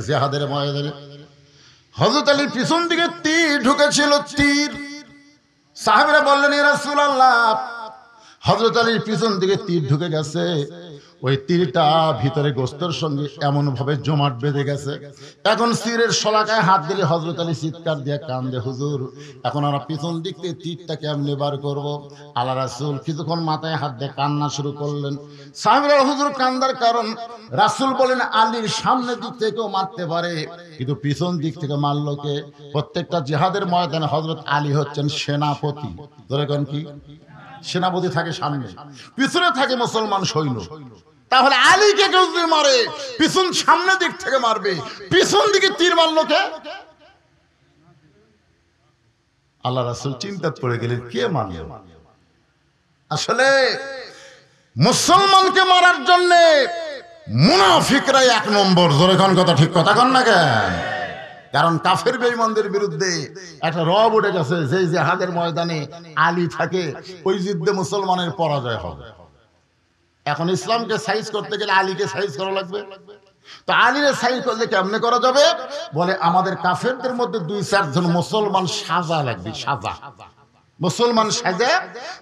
জিহাদের ময়দানে হযরত আলী পিছন দিকে তীর ঢুকেছিল, তীর। সাহাবীরা বললেন, ইয়া রাসূলুল্লাহ, হযরত আলীর পিছন দিকে তীর ঢুকে গেছে। ওই তীরটা ভিতরে গোস্তের সঙ্গে এমন ভাবে জমাট বেঁধে গেছে। এখন তীরের শলাকায় হাত দিলে হযরত আলী চিৎকার দিয়ে কান্দে, হুজুর এখন আমরা পিছন দিক থেকে তীরটা কেমনে বার করব? আল্লাহ রাসূল কিছুক্ষণ মাথায় হাত দিয়ে কান্না শুরু করলেন। সাহাবীরা, হুজুর কান্দার কারণ? রাসূল বলেন, আলীর সামনের দিক থেকেও মারতে পারে, কিন্তু পিছন দিক থেকে মারলো কে? প্রত্যেকটা জিহাদের ময়দানে হযরত আলী হচ্ছেন সেনাপতি। ধরে কোন কি? সেনাপতি থাকে সামনে, পিছনে থাকে মুসলমান সৈন্য। তাহলে আলীকে কেউ যদি মারে, পিছন সামনে দিক থেকে মারবে, পিছন দিকে তীর মারলো কে? আল্লাহ রাসূল চিন্তা পড়ে গেলেন, কে মারলো? আসলে মুসলমানকে মারার জন্য মুনাফিকরাই এক নম্বর। জোরে কোন কথা, ঠিক কথা কোন না কেন? কারণ কাফের বেঈমানদের বিরুদ্ধে একটা রব উঠে গেছে, যে জিহাদের ময়দানে আলী থাকে ওই যুদ্ধে মুসলমানের পরাজয় হবে। এখন ইসলামকে সাইজ করতে গেলে আলীকে সাইজ করা লাগবে। তো আলীরে সাইজ করলে কেমনে করা যাবে? বলে, আমাদের কাফেরদের মধ্যে 2-4 জন মুসলমান সাজা লাগবে, সাজা। মুসলমান সাজে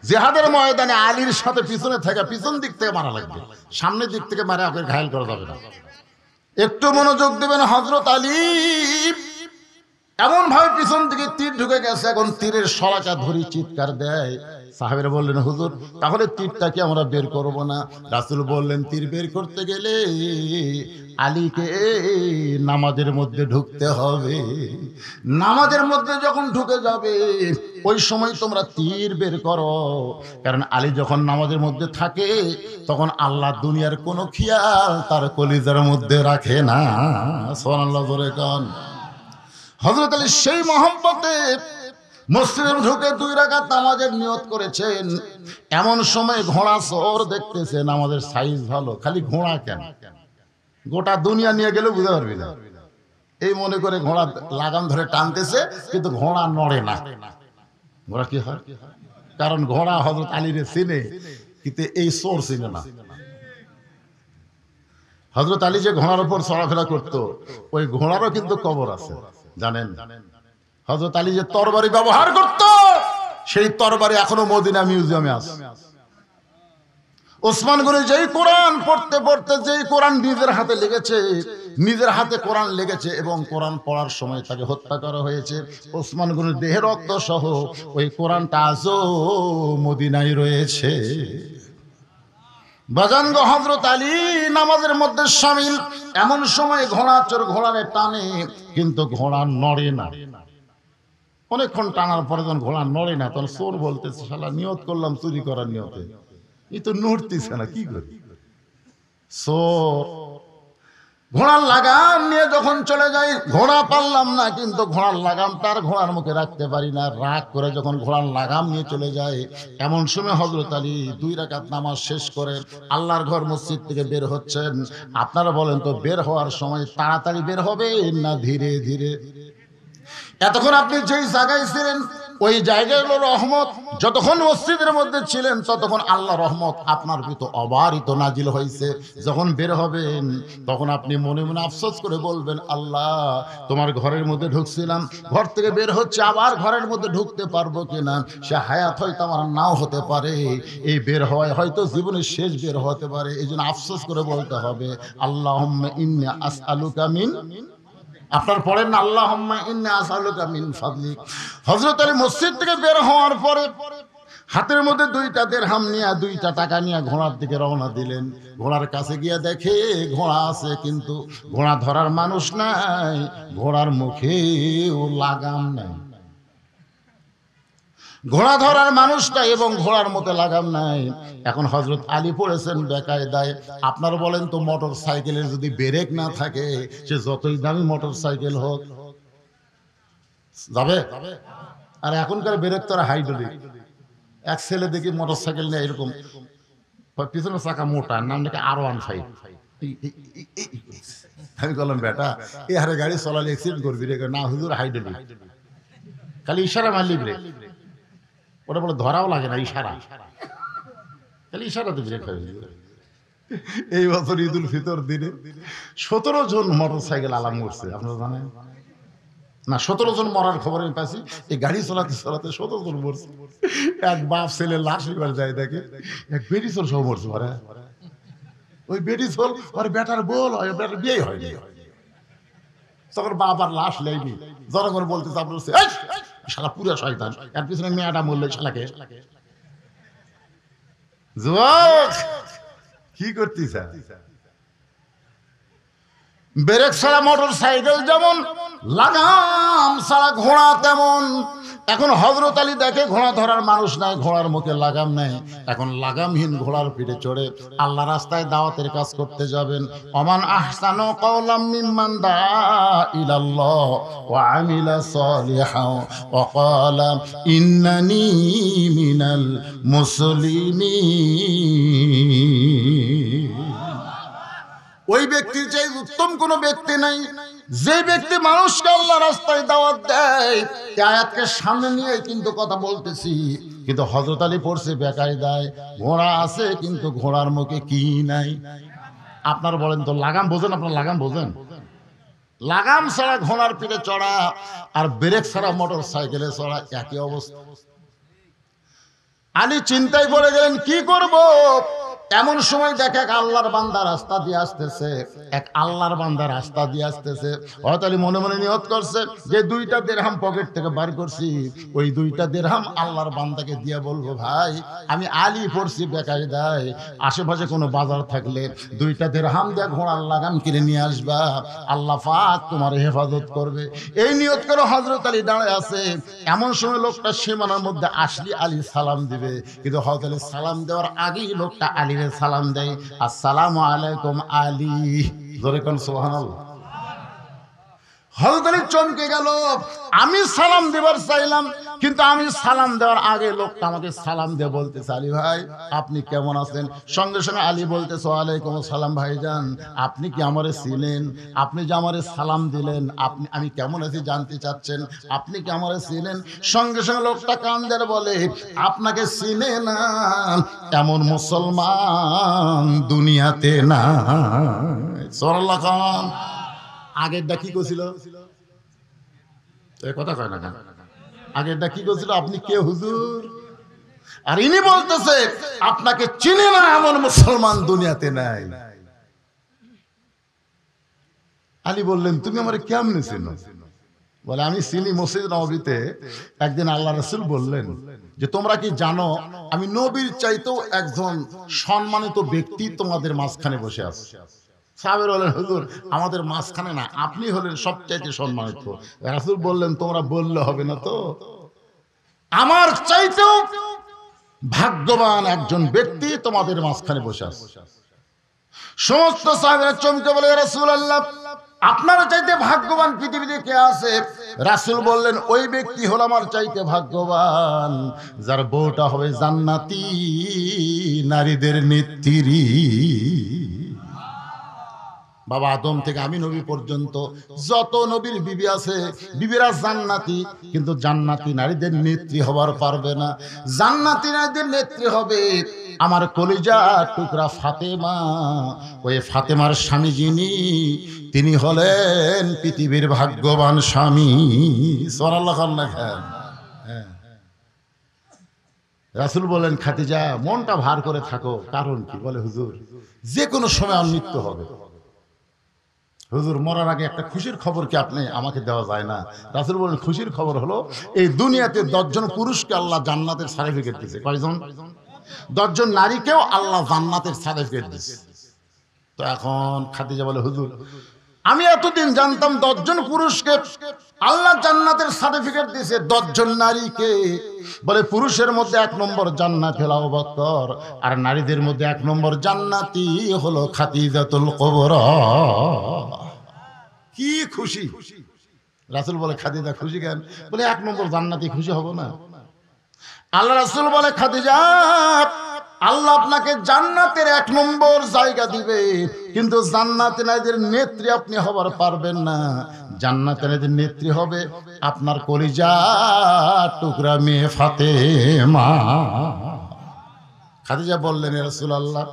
জিহাদের ময়দানে আলীর সাথে পিছনে থেকে, পিছন দিক থেকে মারা লাগবে, সামনের দিক থেকে মারা আপনাকে ঘায়েল করা যাবে না। একটু মনোযোগ দেবেন। হযরত আলী এমন ভাবে পিছন দিকে তীর ঢুকে গেছে, এখন তীরের শলাকা ধরি চিৎকার দেয়। সাহাবীরা বললেন, হুজুর তাহলে তীরটা কি আমরা বের করব না? রাসূল বললেন, তীর বের করতে গেলে আলীকে নামাজের মধ্যে ঢুকতে হবে। নামাজের মধ্যে যখন ঢুকে যাবে ওই সময় তোমরা তীর বের করো, কারণ আলী যখন নামাজের মধ্যে থাকে তখন আল্লাহ দুনিয়ার কোনো খেয়াল তার কলিজার মধ্যে রাখে না। সুবহানাল্লাহ, জোরে কোন। হযরত আলী সেই মহব্বতে মসজিদে ঢুকে 2 রাকাত নামাজের নিয়ত করেছেন। এমন সময় ঘোড়া চোর দেখতেছেন, আমাদের সাইজ ভালো, খালি ঘোড়া কেন, গোটা দুনিয়া নিয়ে গেলে বুঝতে পারবি না। এই মনে করে ঘোড়া লাগাম ধরে টানতেছে, কিন্তু ঘোড়া নড়ে না। ঘোড়া কি হয়? কারণ ঘোড়া হযরত আলীরে চিনে, কিন্তু এই চোর চিনে না। হযরত আলী যে ঘোড়ার উপর চলাফেরা করতো, ওই ঘোড়ারও কিন্তু কবর আছে, জানেন? হযরত আলী যে তরবারি ব্যবহার করত, সেই তরবারি এখনো মদিনা মিউজিয়ামে আছে। ওসমান গনি যেই কোরআন পড়তে পড়তে, যেই কোরআন নিজের হাতে লেগেছে, নিজের হাতে কোরআন লেগেছে এবং কোরআন পড়ার সময় তাকে হত্যা করা হয়েছে, ওসমান গনির দেহের রক্ত সহ ওই কোরআনটা আজও মদিনায় রয়েছে। বাজানগো, হযরত আলী নামাজের মধ্যে শামিল। এমন সময় ঘোড়া চোর ঘোড়ারে টানে, কিন্তু ঘোড়া নড়ে না। অনেকক্ষণ টানার পরে যখন ঘোড়া নড়ে না, তখন চোর বলতেছে, শালা নিয়ত করলাম চুরি করার নিয়তে, এই তো নড়তেছে না, কি করি? চোর ঘোড়ার লাগাম নিয়ে যখন চলে যায়, ঘোড়া পারলাম না, কিন্তু ঘোড়ার লাগাম তার ঘোড়ার মুখে রাখতে পারি না। রাগ করে যখন ঘোড়ার লাগাম নিয়ে চলে যায়, এমন সময় হযরত আলী 2 রাকাত নামাজ শেষ করে আল্লাহর ঘর মসজিদ থেকে বের হচ্ছেন। আপনারা বলেন তো, বের হওয়ার সময় তাড়াতাড়ি বের হবে না ধীরে ধীরে? এতক্ষণ আপনি যেই জায়গায় ছিলেন ওই জায়গায় হলো রহমত। যতক্ষণ মসজিদের মধ্যে ছিলেন ততক্ষণ আল্লাহ রহমত আপনার ভিতর অবারিত নাজিল হয়েছে। যখন বের হবেন তখন আপনি মনে মনে আফসোস করে বলবেন, আল্লাহ তোমার ঘরের মধ্যে ঢুকছিলাম, ঘর থেকে বের হচ্ছে, আবার ঘরের মধ্যে ঢুকতে পারবো কিনা, সে হায়াত হয়তো আমার নাও হতে পারে, এই বের হওয়ায় হয়তো জীবনের শেষ বের হতে পারে। এই জন্য আফসোস করে বলতে হবে, আল্লাহুম্মা ইন্নী আসআলুকা মিন, আপনার পড়েন না, আল্লাহুম্মা ইন্নী আসআলুকা মিন ফাদলিক। হযরত আলী মসজিদ থেকে বের হওয়ার পরে হাতের মধ্যে 2টা দিরহাম নিয়ে, 2টা টাকা নিয়ে ঘোড়ার দিকে রওনা দিলেন। ঘোড়ার কাছে গিয়ে দেখে ঘোড়া আছে, কিন্তু ঘোড়া ধরার মানুষ নাই, ঘোড়ার মুখেও লাগাম নাই। ঘোড়া ধরার মানুষটা এবং ঘোড়ার মধ্যে লাগাম নাই। এখন হযরত আলী পড়েছেন বেকায়দায়। আপনারা বলেন তো, মোটর সাইকেলের যদি ব্রেক না থাকে, সে যতই দামি মোটর সাইকেল হোক যাবে? আর এখনকার ব্রেক তো হাইড্রোলিক। এক ছেলে দেখি মোটর সাইকেল নিয়ে এরকম, পিছনে চাকা মোটা, নাম নাকি R15। আমি বললাম, বেটা এই হারে গাড়ি চলালে অ্যাক্সিডেন্ট করবি রে। না হুজুর, হাইড্রোলিক, খালি ইশারা মারলি ব্রেক। ওটা বলে ধরাও লাগে না, ইশারা, খালি ইশারাতে ব্রেক হয়। এই বছর ঈদ উল ফিতর দিনে 17 জন মোটরসাইকেল আলাম করছে, আপনারা জানেন না? 17 জন মরার খবর আমি পাইছি। এই গাড়ি চালাতে চালাতে 17 জন মরছে। এক বাপ ছেলে লাশ এবার যায় দেখে এক বেটি চোর সব মরছে। ওই বেটি চোর ওর বেটার বল হয়, বেটার বিয়ে হয়নি। তখন বাপ আর লাশ লেয়নি, জনগণ বলতে চাপছে শালা পুরা শয়তান, এর পিছনে মেয়েটা মরলে শালাকে। যুবক কি করতিস? ব্রেক ছাড়া মোটর সাইকেল যেমন, লাগাম ছাড়া ঘোড়া তেমন। এখন হযরত আলী দেখে ঘোড়া ধরার মানুষ নাই, ঘোড়ার মুখে লাগাম নাই। এখন লাগামহীন ঘোড়ার পিঠে চড়ে আল্লাহ রাস্তায় দাওয়াতের কাজ করতে যাবেন। ওমান আহসানু কাওলাম মিম্মান দাআ ইলাল্লাহ ওয়া আমিলা সালিহান ওয়া ক্বালা ইন্নানি মিনাল মুসলিমিন। ওই ব্যক্তির চাই উত্তম কোন ব্যক্তি নাই, যে ব্যক্তি মানুষকে আল্লাহ রাস্তায় দাওয়াত দেয়। এই আয়াতকে সামনে নিয়ে কিন্তু কথা বলতেছি, কিন্তু হযরত আলী পড়ছে বেকায়দায়। ঘোড়া আছে কিন্তু ঘোড়ার মুখে কি নাই? আপনারা বলেন তো, লাগাম বোঝেন? আপনারা লাগাম বোঝেন? লাগাম ছাড়া ঘোড়ার পিঠে চড়া আর ব্রেক ছাড়া মোটর সাইকেলে চড়া একই অবস্থা। আলী চিন্তায় পড়ে গেলেন, কি করব? এমন সময় দেখে এক আল্লাহর বান্দা রাস্তা দিয়ে আসতেছে, এক আল্লাহর বান্দা রাস্তা দিয়ে আসতেছে। হযরত আলী মনে মনে নিয়ত করছে যে 2টা দিরহাম পকেট থেকে বার করছি, ওই 2টা দিরহাম আল্লাহর বান্দাকে দিয়ে বলবো, ভাই আমি আলী পড়ছি বেকায়দায়, আশেপাশে কোনো বাজার থাকলে 2টা দিরহাম দিয়ে ঘোড়ার লাগাম কিনে নিয়ে আসবা, আল্লাহ পাক তোমার হেফাজত করবে। এই নিয়ত করে হযরত আলী দাঁড়ায় আছে। এমন সময় লোকটা সীমানার মধ্যে আসলি আলী সালাম দিবে, কিন্তু হযরত আলী সালাম দেওয়ার আগেই লোকটা আলী সালাম দেয়, আসসালামু আলাইকুম আলী। জোরে কোন সুবহানাল্লাহ। হযরত আলী চমকে গেল। আমি সালাম দেবার চাইলাম, কিন্তু আমি সালাম দেওয়ার আগে লোকটা আমাকে সালাম দিয়ে বলতেছে, আলী ভাই আপনি কেমন আছেন? সঙ্গে সঙ্গে আলী বলতেছে, ওয়ালাইকুম আসসালাম ভাইজান, আপনি কি আমারে চিনেন? আপনি যে আমারে সালাম দিলেন, আমি কেমন আছি জানতে চাচ্ছেন, আপনি কি আমারে চিনেন? সঙ্গে সঙ্গে লোকটা কান্দের বলে, আপনাকে চিনে না এমন মুসলমান দুনিয়াতে না। সুবহানাল্লাহ খান। আগেরটা কি করছিল? এই কথা কয় না কেন? আগেরটা কি করছিল? আপনি কে হুজুর? আর ইনি বলতেছে আপনাকে চিনে না এমন মুসলমান দুনিয়াতে নাই। আলী বললেন, তুমি আমারে কেমনে চিনো? বলে, আমি চিনি মসজিদ নববীতে একদিন আল্লাহ রাসূল বললেন যে তোমরা কি জানো আমি নবীর চাইতেও একজন সম্মানিত ব্যক্তি তোমাদের মাঝখানে বসে আছে। সাহাবেরা বললেন, হুজুর আমাদের মাঝখানে না, আপনি হলেন সবচাইতে সম্মানিত। রাসূল বললেন, তোমরা বললে হবে না তো, আমার চাইতেও ভাগ্যবান একজন ব্যক্তি তোমাদের মাঝখানে বসে আছে। সমস্ত সাহাবীরা চমকে বলে, ইয়া রাসূলুল্লাহ আপনার চাইতে ভাগ্যবান পৃথিবীতে কে আছে? রাসূল বললেন, ওই ব্যক্তি হলো আমার চাইতে ভাগ্যবান যার বউটা হবে জান্নাতি নারীদের নেত্রী। বাবা আদম থেকে আমি নবী পর্যন্ত যত নবীর বিবি আছে, বিবিরা জান্নাতি, কিন্তু জান্নাতি নারীদের নেত্রী হবার পারবে না। জান্নাতি নারীদের নেত্রী হবে আমার কলিজা টুকরা ফাতেমা। ওই ফাতেমার স্বামী যিনি, তিনি হলেন পৃথিবীর ভাগ্যবান স্বামী। সুবহানাল্লাহ। হ্যাঁ, রাসূল বলেন, খাদিজা মনটা ভার করে থাকো। কারণ কি? বলে, হুজুর যে কোনো সময় আমার মৃত্যু হবে। হুজুর মরার আগে একটা খুশির খবর কি আপনি আমাকে দেওয়া যায় না? রাসূল বলেন, খুশির খবর হলো এই দুনিয়াতে 10 জন পুরুষকে আল্লাহ জান্নাতের সার্টিফিকেট দিয়েছে। কয়জন? 10 জন নারীকেও আল্লাহ জান্নাতের সার্টিফিকেট দিয়েছে। তো এখন খাদিজা বলে, হুজুর আমি এতদিন জানতাম 10 জন পুরুষকে আল্লাহ জান্নাতের সার্টিফিকেট দিয়েছে, 10 জন নারীকে। বলে, পুরুষের মধ্যে 1 নম্বর জান্নাত হলো আবু বকর, আর নারীদের মধ্যে 1 নম্বর জান্নাতি হলো খাদিজাতুল কুবরা। কি খুশি! রাসূল বলে, খাদিজা খুশি কেন? বলে, 1 নম্বর জান্নাতি খুশি হব না? আল্লাহ রাসূল বলে, খাদিজা আল্লাহ আপনাকে জান্নাতের 1 নম্বর জায়গা দিবে, কিন্তু জান্নাতে নারীদের নেত্রী আপনি হবার পারবেন না। জান্নাতে নারীদের নেত্রী হবে আপনার কলিজা টুকরা মেয়ে ফাতেমা। খাদিজা বললেন, ইয়া রাসূলুল্লাহ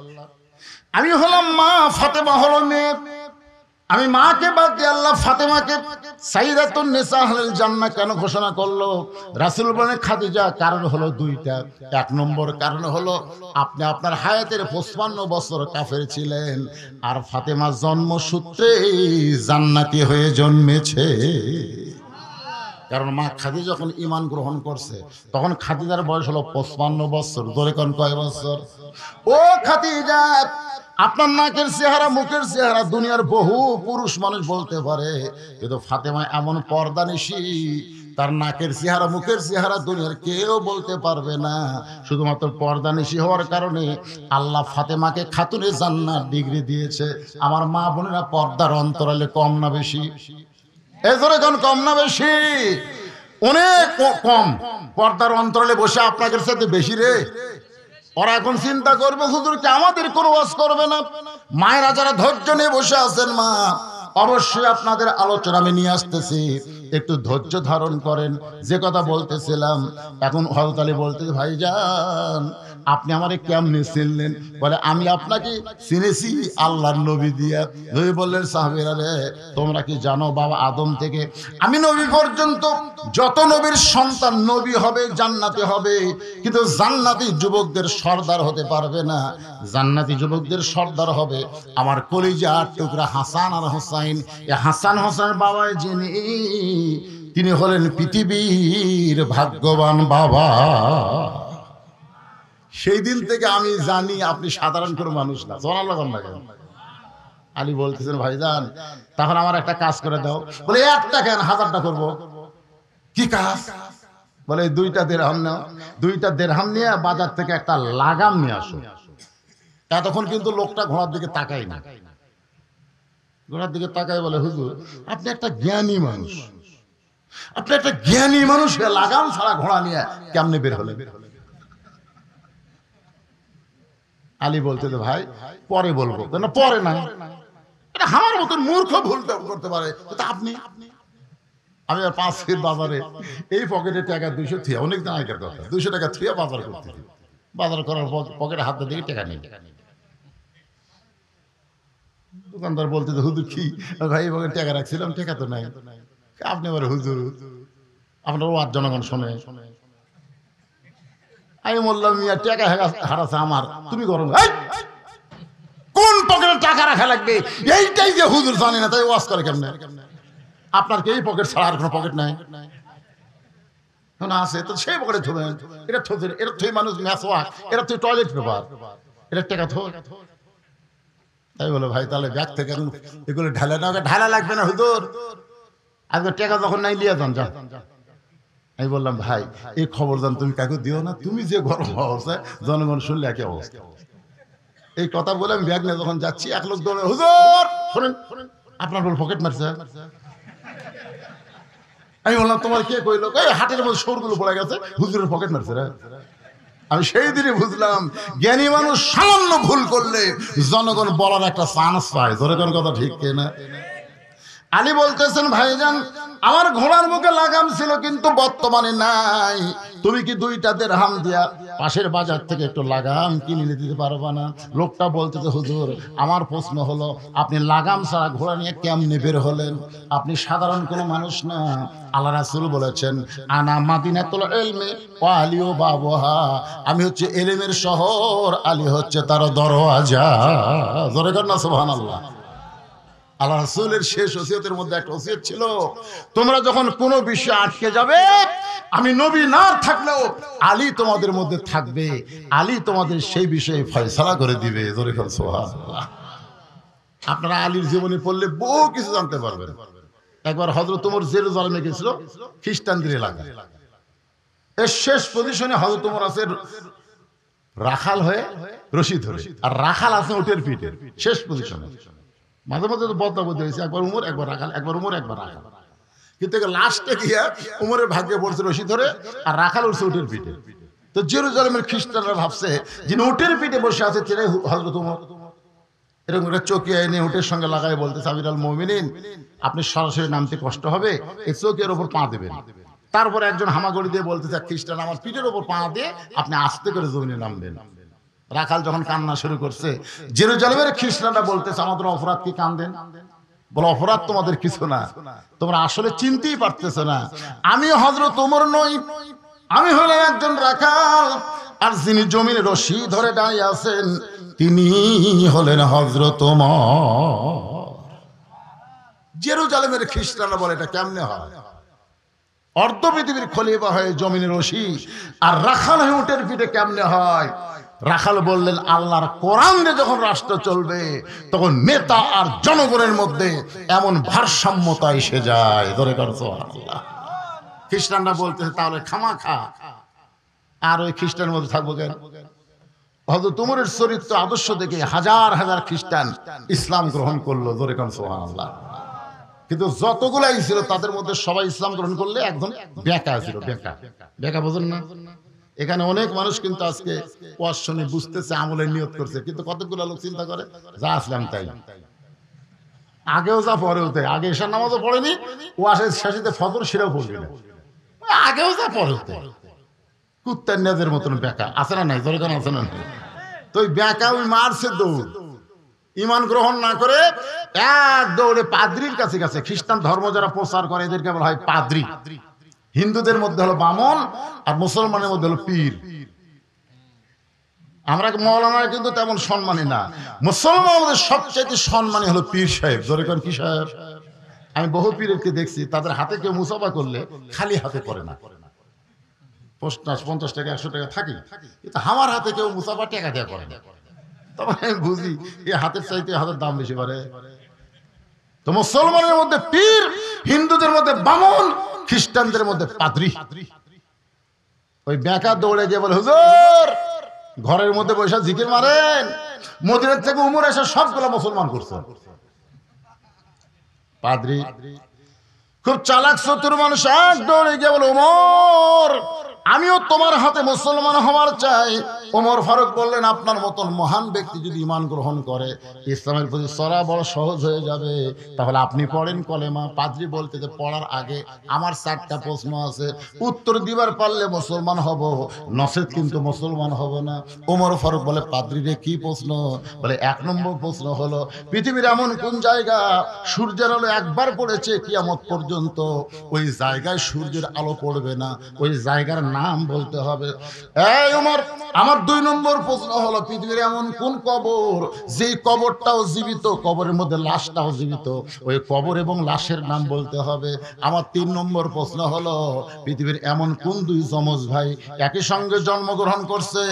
আমি হলাম মা, ফাতেমা হলো মেয়ে। আমি মাকে বাদ দিয়ে আল্লাহ ফাতেমাকে সাইয়্যিদাতুন নিসা আহলিল জান্নাহ কেন ঘোষণা করলো? রাসূল বলেন খাদিজা, কারণ হলো দুইটা। এক নম্বর কারণ হলো আপনি আপনার হায়াতের 55 বছর কাফের ছিলেন, আর ফাতেমা জন্মসূত্রে জান্নাতি হয়ে জন্মেছে। কারণ মা খাদিজা যখন ঈমান গ্রহণ করছে তখন খাদিজার বয়স হলো 55 বছর। ধরে কোন কয় বছর? ও খাদিজা, আপনার নাকের চেহারা, মুখের চেহারা দুনিয়ার বহু পুরুষ মানুষ বলতে পারে, কিন্তু ফাতেমা এমন পর্দানিশী, তার নাকের চেহারা, মুখের চেহারা দুনিয়ার কেউ বলতে পারবে না। শুধুমাত্র পর্দানিশী হওয়ার কারণে আল্লাহ ফাতেমাকে খাতুনে জান্নাত ডিগ্রি দিয়েছে। আমার মা বোনেরা, পর্দার অন্তরালে কম না বেশি? এজরে কোন কম না বেশি? অনেক কম। পর্দার অন্তরালে বসে আপনাদের সাথে বেশি রে। ওরা এখন চিন্তা করবে হুজুরকে আমাদের কোনো ওয়াজ করবে না। মায়েরা যারা ধৈর্য নিয়ে বসে আছেন, মা অবশ্যই আপনাদের আলোচনা আমি নিয়ে আসতেছি, একটু ধৈর্য ধারণ করেন। যে কথা বলতেছিলাম, এখন হযরত আলী বলতে, ভাইজান আপনি আমারে কেমনে চিনলেন? বলে আমি আপনাকে চিনেছি আল্লাহর নবী দিয়া। নবী বললেন, সাহাবীরা রে, তোমরা কি জানো বাবা আদম থেকে আমি নবী পর্যন্ত যত নবীর সন্তান নবী হবে, জান্নাতে হবে, কিন্তু জান্নাতি যুবকদের সর্দার হতে পারবে না। জান্নাতি যুবকদের সর্দার হবে আমার কলিজার টুকরা হাসান আর হোসাইন। এই হাসান হোসেনের বাবা যিনি, তিনি হলেন পৃথিবীর ভাগ্যবান বাবা। সেই দিন থেকে আমি জানি আপনি সাধারণ কোনো মানুষ না। আলী বলতেছেন, ভাইজান তখন আমার একটা কাজ করে দাও। বলে একটা কেন, 1000টা করবো। কি কাজ? বলে 2টা দিরহাম নাও, 2টা দিরহাম নিয়ে বাজার থেকে একটা লাগাম নিয়ে আসো। এতক্ষণ কিন্তু লোকটা ঘোড়ার দিকে তাকাই না, ঘোড়ার দিকে তাকাই বলে, হুজুর আপনি একটা জ্ঞানী মানুষ, আপনি একটা জ্ঞানী মানুষ, লাগাম ছাড়া ঘোড়া নিয়ে কেমনে বের হলে? আলী বলতে, ভাই পরে বলবো। না পরে না, এটা আমার মতন মূর্খ ভুল করতে পারে। আপনি, আমি আর 5 ফিট বাজারে এই পকেটে টাকা 200 থিয়া, অনেক দিন আগের কথা, 200 টাকা থিয়া বাজার করতে, বাজার করার পর পকেটে হাত দিয়ে টাকা নেই। দোকানদার বলতে, হুজুর কি ভাই পকেটে টাকা রাখছিলাম, টাকা তো নাই। আপনি আবার হুজুর, আপনার ওয়াজ জনগণ শোনে। আমি বললাম, মিয়া টাকা হারাছে আমার, তুমি গরম কোন পকেটে টাকা রাখা লাগবে এইটাই যে হুজুর জানে না, তাই ওয়াজ করে কেমনে? আপনার কি এই পকেট ছাড়া আর কোনো পকেট নাই? না আছে তো সেই পকেটে থবেন। এটা থবে, এটা থই মানুষ ম্যাসওয়াক, এটা থই টয়লেট পেপার, এটা টাকা থো। তাই বলে, ভাই তাহলে ব্যাগ থেকে এগুলো ঢালা না, ঢালা লাগবে না হুজুর, আজকে টাকা যখন নাই লিয়ে যান যা। আমি বললাম, ভাই এই খবর জান তুমি কাকে দিও না, তুমি যে গরম অবস্থায় জনগণ শুনলে একই অবস্থা। এই কথা বলে আমি ব্যাগ নিয়ে যখন যাচ্ছি, এক লোক দৌড়ে, হুজুর শোনেন আপনার বল পকেট মারছে। আমি বললাম, তোমার কে কইলো? হাটের মধ্যে সরগুলো পড়ে গেছে, হুজুরের পকেট মারছে রে। আমি সেই দিনই বুঝলাম, জ্ঞানী মানুষ সামান্য ভুল করলে জনগণ বলার একটা চান্স পায়। ধরে কোন কথা ঠিক কিনা? আলী বলতেছেন, ভাইজান আমার ঘোড়ার মুখে লাগাম ছিল কিন্তু বর্তমানে নাই, তুমি কি 2টা দিরহাম দিয়া পাশের বাজার থেকে একটু লাগাম কিনে নিয়ে দিতে পারবা না? লোকটা বলতেছে, হুজুর আমার প্রশ্ন হলো আপনি লাগাম ছাড়া ঘোড়া নিয়ে কেমনে বের হলেন? আপনি সাধারণ কোনো মানুষ না। আল্লাহ রাসূল বলেছেন, আনা মাদিনাতুল ইলমি ওয়া আলিউ বাবুহা, আমি হচ্ছে ইলমের শহর, আলী হচ্ছে তার দরওয়াজা। জোরে কর না সুবহানাল্লাহ। আল্লাহ রাসূলের শেষ ওসিয়তের মধ্যে একটা ওসিয়ত ছিল, তোমরা যখন কোনো বিষয়ে আটকে যাবে, আমি নবী না থাকলেও আলী তোমাদের মধ্যে থাকবে, আলী তোমাদের সেই বিষয়ে ফয়সালা করে দিবে। জোরে বল সুবহানাল্লাহ। আপনারা আলীর জীবনী পড়লে বহু কিছু জানতে পারবেন। একবার হযরত ওমর জেরুজালেমে গেছিল, খ্রিস্টানদের এলাকা। এর শেষ পজিশনে হযরত ওমর আছে রাখাল হয়ে রশি ধরে, আর রাখাল আছে উটের পিঠে, শেষ পজিশনে। মাঝে মাঝে তো বদলাবদলি হয়েছে, একবার উমর একবার রাখাল, একবার উমর একবার রাখাল। কিন্তু লাস্টে গিয়ে উমরের ভাগ্যে পড়ছে রশি ধরে, আর রাখাল উঠছে উটের পিঠে। তো জেরুজালেমের খ্রিস্টানরা ভাবছে যিনি উটের পিঠে বসে আছে তিনি হযরত ওমর। এরকম একটা চকিয়া এনে উটের সঙ্গে লাগাই বলতেছে, আমিরুল মুমিনিন আপনি সরাসরি নামতে কষ্ট হবে, এই চকিয়ার ওপর পা দেবেন। তারপরে একজন হামাগুড়ি দিয়ে বলতেছে, খ্রিস্টান আমার পিঠের ওপর পা দিয়ে আপনি আস্তে করে জমিনে নামবেন। রাখাল যখন কান্না শুরু করছে, জেরুজালেমের খ্রিস্টানরা বলতেছে আমাদের অপরাধ কি কান্দেন? বলে অপরাধ তোমাদের কিছু না, তোমরা আসলে চিনতেই পারতেছো না, আমি হযরত ওমর নই, আমি হলাম একজন রাখাল, আর যিনি জমিনে রশি ধরে দাঁড়িয়ে আছেন তিনি হলেন হযরত ওমর। জেরুজালেমের খ্রিস্টানরা বলে এটা কেমনে হয়? অর্ধ পৃথিবীর খলিফা হয়ে জমিনে রশি আর রাখাল হয়ে উটের পিঠে কেমনে হয়? রাখাল বললেন আল্লাহর কোরআন দিয়ে যখন রাষ্ট্র চলবে তখন নেতা আর জনগণের মধ্যে এমন ভারসাম্যতা এসে যায়। ধরে করছো আল্লাহ। খ্রিস্টানরা বলতেছে তাহলে খামাখা আর ওই খ্রিস্টানের মধ্যে থাকবো কেন? হযরত ওমরের চরিত্র আদর্শ দেখে হাজার হাজার খ্রিস্টান ইসলাম গ্রহণ করলো। ধরে করছো আল্লাহ। কিন্তু যতগুলাই ছিল তাদের মধ্যে সবাই ইসলাম গ্রহণ করলে একদম বেকা ছিল। বেকা বেকা বোঝেন না? এখানে অনেক মানুষ কিন্তু আজকে ওয়াজ শুনে বুঝতেছে, আমলের নিয়ত করছে, কিন্তু কতগুলো লোক চিন্তা করে যা আসলাম তাই, আগেও যা পরেও তাই, আগে এশার নামাজও পড়েনি, ওয়াজের শেষে ফজর সেটাও পড়বে না, আগেও যা পরেও তাই। কুত্তার নেজের মতন বেকা আছে না নাই? দরকার আছে না নাই? তো ওই বেকা ওই মারছে দৌড়, ইমান গ্রহণ না করে এক দৌড়ে পাদ্রির কাছে গেছে। খ্রিস্টান ধর্ম যারা প্রচার করে এদেরকে বলা হয় পাদ্রি। হিন্দুদের মধ্যে হলো বামন আর মুসলমানের মধ্যে হলো পীর। আমরা মৌলানার কিন্তু তেমন সম্মানী না, মুসলমানের মধ্যে সবচেয়ে সম্মানী হলো পীর সাহেব। জোরে কোন কি সাহেব? আমি বহু পীরকে দেখছি তাদের হাতে কেউ মুসাফা করলে খালি হাতে করে না, 50 টাকা 100 টাকা থাকে, কিন্তু আমার হাতে কেউ মুসাফা টাকা দেওয়া করে না। তখন আমি বুঝি এই হাতের চাইতে হাতের দাম বেশি পারে। তো মুসলমানের মধ্যে পীর, হিন্দুদের মধ্যে বামন, খ্রিস্টানদের মধ্যে পাদ্রী। ওই বেকা দৌড়ে গিয়ে বলে হুজুর ঘরের মধ্যে বসে জিকির মারেন, মদিনার থেকে উমর এসে সবগুলো মুসলমান করছে। পাদ্রী খুব চালাক চতুর মানুষ, এক দৌড়ে গিয়ে বলে ওমর আমিও তোমার হাতে মুসলমান হওয়ার চাই। ওমর ফারুক বললেন আপনার মতন মহান ব্যক্তি যদি ঈমান গ্রহণ করে ইসলামের প্রতি চলা বড় সহজ হয়ে যাবে, তাহলে আপনি পড়েন কলেমা। পাদ্রী বলতে যে পড়ার আগে আমার 4টা প্রশ্ন আছে, উত্তর দিবার পারলে মুসলমান হব, নচেত কিন্তু মুসলমান হব না। ওমর ফারুক বলে পাদ্রী রে কি প্রশ্ন? বলে 1 নম্বর প্রশ্ন হলো পৃথিবীর এমন কোন জায়গা সূর্যের আলো একবার পড়েছে কিয়ামত পর্যন্ত ওই জায়গায় সূর্যের আলো পড়বে না, ওই জায়গার নাম বলতে হবে। এই ওমর আমার 2 নম্বর প্রশ্ন হলো পৃথিবীর এমন কোন কবর যে কবরটাও জীবিত, কবরের মধ্যে লাশটাও জীবিত, ওই কবর এবং লাশের নাম বলতে হবে। আমার 3 নম্বর প্রশ্ন হলো পৃথিবীর এমন কোন 2 যমজ ভাই একই সঙ্গে জন্মগ্রহণ করছে,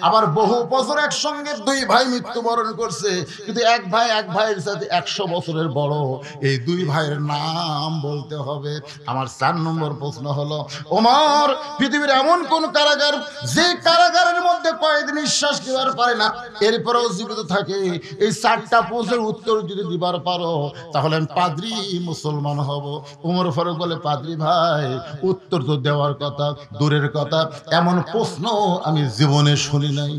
আবার বহু বছর একসঙ্গে 2 ভাই মৃত্যুবরণ করছে, কিন্তু এক ভাইয়ের সাথে 100 বছরের বড়, এই 2 ভাইয়ের নাম বলতে হবে। আমার 4 নম্বর প্রশ্ন হলো ওমর পৃথিবীর এমন কোন কারাগার যে কারাগারের মধ্যে কয়েদি নিঃশ্বাস নেবার পারে না এরপরেও জীবিত থাকে, এই 4টা প্রশ্নের উত্তর যদি দিবার পারো তাহলে আমি পাদ্রী মুসলমান হব। ওমর ফারুক বলে পাদ্রী ভাই উত্তর তো দেওয়ার কথা দূরের কথা, এমন প্রশ্ন আমি জীবনে শুনি নাই।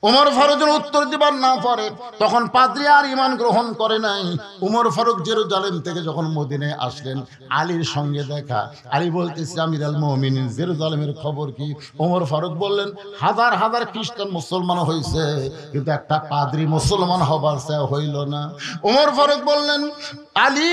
ওমর ফারুকের উত্তর দিবার না পারে তখন পাদ্রী আর ঈমান গ্রহণ করে নাই। ওমর ফারুক জেরুজালেম থেকে যখন মদিনায় আসলেন আলীর সঙ্গে দেখা, আলী বলতেছে আমিরুল মুমিনিন জেরুজালেমের খবর কি? ওমর ফারুক বললেন হাজার হাজার খ্রিস্টান মুসলমান হয়েছে কিন্তু একটা পাদ্রী মুসলমান হবার চেয়ে হইল না। ওমর ফারুক বললেন আলী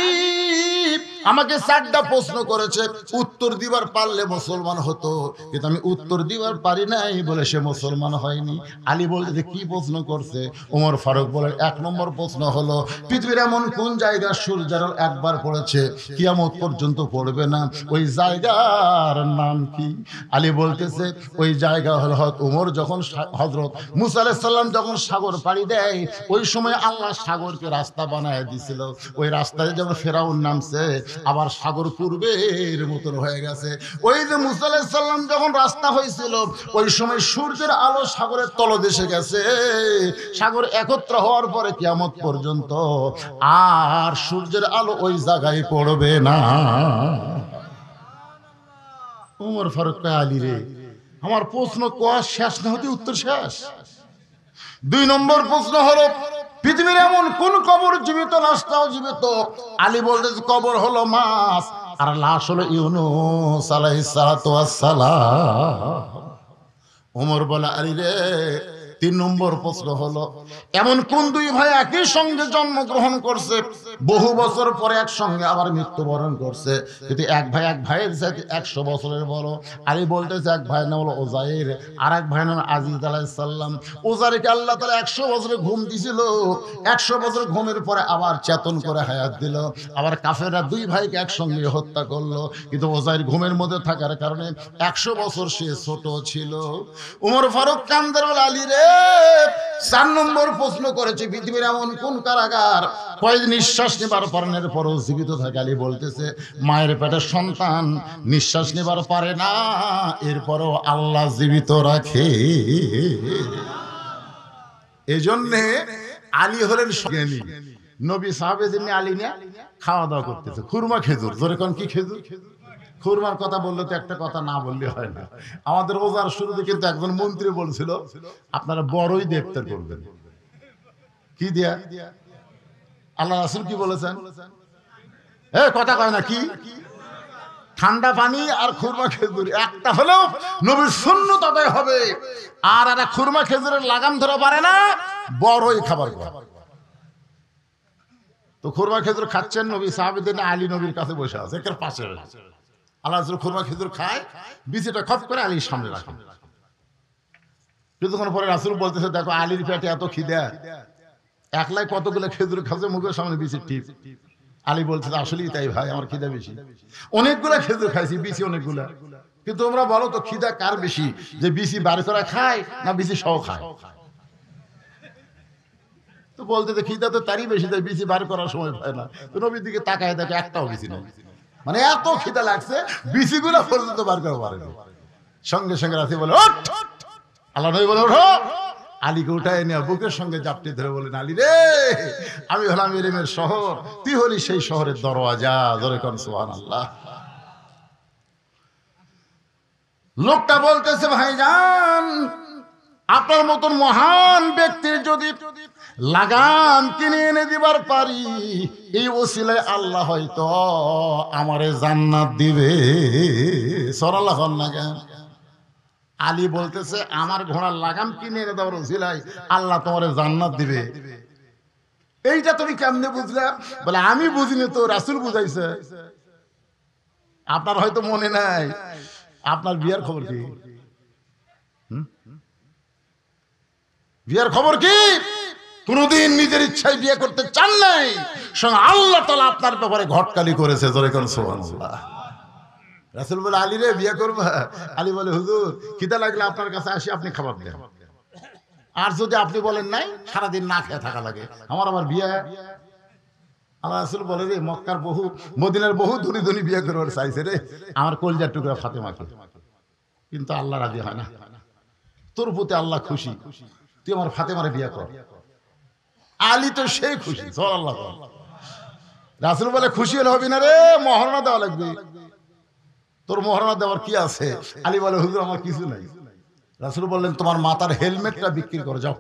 আমাকে 4টা প্রশ্ন করেছে, উত্তর দিবার পারলে মুসলমান হতো, কিন্তু আমি উত্তর দিবার পারি নাই বলে সে মুসলমান হয়নি। আলী বলতে কি প্রশ্ন করছে? ওমর ফারুক বলেন 1 নম্বর প্রশ্ন হলো পৃথিবীর এমন কোন জায়গা সূর্যের আলো একবার পড়েছে কিয়ামত পর্যন্ত পড়বে না, ওই জায়গার নাম কি? আলী বলতেছে ওই জায়গা হলো ওমর যখন হযরত মুসা আলাইহিস সালাম যখন সাগর পাড়ি দেয় ওই সময় আল্লাহ সাগরকে রাস্তা বানায় দিয়েছিল, ওই রাস্তায় যখন ফেরাউন নামছে আবার সাগর পূর্বের মতন হয়ে গেছে। ওই যে মুসা আলাইহিস সালাম যখন রাস্তা হয়েছিল ওই সময় সূর্যের আলো সাগরের তলদেশে গেছে, সাগর একত্র হওয়ার পরে কিয়ামত পর্যন্ত আর সূর্যের আলো ওই জায়গায় পড়বে না। ওমর ফারুক আলী রে আমার প্রশ্ন কোয়া শেষ না হতে উত্তর শেষ। 2 নম্বর প্রশ্ন হলো পৃথিবীর এমন কোন কবর জীবিত লাশটাও জীবিত? আলী বলতেছে কবর হলো মাছ আর লাশ হলো ইউনূস আলাইহিস সালাতু ওয়াস সালাম। ওমর বলে আলী রে তিন নম্বর প্রশ্ন হলো, এমন কোন দুই ভাই একই সঙ্গে জন্মগ্রহণ করছে, বহু বছর পরে একসঙ্গে আবার মৃত্যুবরণ করছে, কিন্তু এক ভাইয়ের সাথে 100 বছরের বড়? আলী বলতেছে এক ভাইয়ের নাম হলো ওজাইর, আর এক ভাইয়ের নাম আজিজ আলাইহিস সালাম। ওজাইরকে আল্লাহ তাআলা 100 বছরের ঘুম দিছিল, 100 বছর ঘুমের পরে আবার চেতন করে হায়াত দিল। আবার কাফেররা দুই ভাইকে একসঙ্গে হত্যা করলো, কিন্তু ওজাইর ঘুমের মধ্যে থাকার কারণে 100 বছর সে ছোট ছিল। উমর ফারুক কান্দার বলে, আলী রে, 4 নম্বর প্রশ্ন করেছে, পৃথিবীর এমন কোন কারাগার কয়েক নিঃশ্বাস নেবার পারের পরও জীবিত থাকে? আলী বলতেছে, মায়ের পেটের সন্তান নিঃশ্বাস নেবার পারে না, এরপরও আল্লাহ জীবিত রাখে। এজন্যে আলী হলেন জ্ঞানী। নবী সাহাবেদের নিয়ে আলী নিয়ে খাওয়া দাওয়া করতেছে, খুরমা খেজুর। জোরে কোন কি খেজুর? খুরমার কথা বললে তো একটা কথা না বললে হয় না। আমাদের রোজার শুরুতে কিন্তু একজন মন্ত্রী বলছিল, আপনারা বড়ই ইফতার করবেন। কি দিয়া? আল্লাহ রাসূল কি বলেছেন? কথা কয় না কি? ঠান্ডা পানি আর খুরমা খেজুর, একটা হলেও নবীর সুন্নাত আদায় হবে। আর একটা খুরমা খেজুরের লাগাম ধরে পারে না, বড়ই খাবার খায়। তো খুরমা খেজুর খাচ্ছেন নবী, সাহাবীদের আলী নবীর কাছে বসে আছে, একের পাশে। আল্লাহ রাসূল খুরমা খেজুর খায়, বিচিটা খপ করে আলীর সামনে রাখেন। কিছুক্ষণ পরে রাসূল বলতেছে, দেখো আলীর পেটে এত খিদা, একলাই কতগুলো খেজুর খাচ্ছে, মুখের সামনে বিচির টিপ। আলী বলছে, আসলেই তাই ভাই, আমার খিদা বেশি, অনেকগুলা খেজুর খাইছি, বিচি অনেকগুলা। কিন্তু তোমরা বলো তো খিদা কার বেশি, যে বিচি বার করা খায় না বিচি সহ খায়? তো বলতে যে খিদা তো তারই বেশি, তাই বিচি বার করার সময় পায় না। তো নবীর দিকে তাকায় দেখে একটাও বিচি নেই, মানে এত খিদা লাগছে বিচিগুলা পর্যন্ত বার করা পারেনি। সঙ্গে সঙ্গে রাতে বলে, ওঠ! আল্লাহ নবী বলে, ওঠো! আলীকে উঠায় নিয়ে বুকের সঙ্গে জাপটে ধরে বলেন, আলী রে, আমি হলাম ইলমের শহর, তুই হলি সেই শহরের দরওয়াজা। জোরে কোন সুবহানাল্লাহ। লোকটা বলতেছে, ভাইজান, আপনার মতন মহান ব্যক্তির যদি লাগাম কিনে এনে দিবার পারি, এই ওসিলায় আল্লাহ হয়তো আমারে জান্নাত দিবে। সুবহানাল্লাহ না কেন? আলী বলতেছে, আমার ঘোড়ার লাগাম কিনে এনে দেওয়ার ওসিলায় আল্লাহ তোমারে জান্নাত দিবে, এইটা তুমি কেমনে বুঝলে? বলে, আমি বুঝিনি তো, রাসূল বুঝাইছে। আপনার হয়তো মনে নাই, আপনার বিয়ার খবর কি? বিয়ার খবর কি? কোনদিন নিজের ইচ্ছায় বিয়ে করতে চান নাই, সঙ্গে আল্লাহ তাআলা আপনার ব্যাপারে ঘটকালি করেছে। জোরে কোন সুবহানাল্লাহ। রাসূল বলে, আলী রে, বিয়ে করবা? আলী বলে, হুজুর, খিদা লাগলে আপনার কাছে আসি, আপনি খাবার দেন, আর যদি আপনি বলেন নাই, সারাদিন না খেয়ে থাকা লাগে, আমার আবার বিয়ে। আল্লাহ রাসূল বলে, রে, মক্কার বহু, মদিনার বহু ধনী ধনী বিয়ে করবার চাইছে রে আমার কলজার টুকরা ফাতেমাকে, কিন্তু আল্লাহ রাজি হয় না। তোর প্রতি আল্লাহ খুশি, তুই আমার ফাতেমারে বিয়ে কর। আলী তো সেই খুশি। সুবহানাল্লাহ। রাসূল বলে, খুশি হলে হবে না রে, মহারণা দেওয়া লাগবে। তোর মহারণা দেওয়ার কি আছে? আলী বলে, হুজুর, আমার কিছু নাই। রাসূল বললেন, তোমার মাথার হেলমেটটা বিক্রি করে যাও।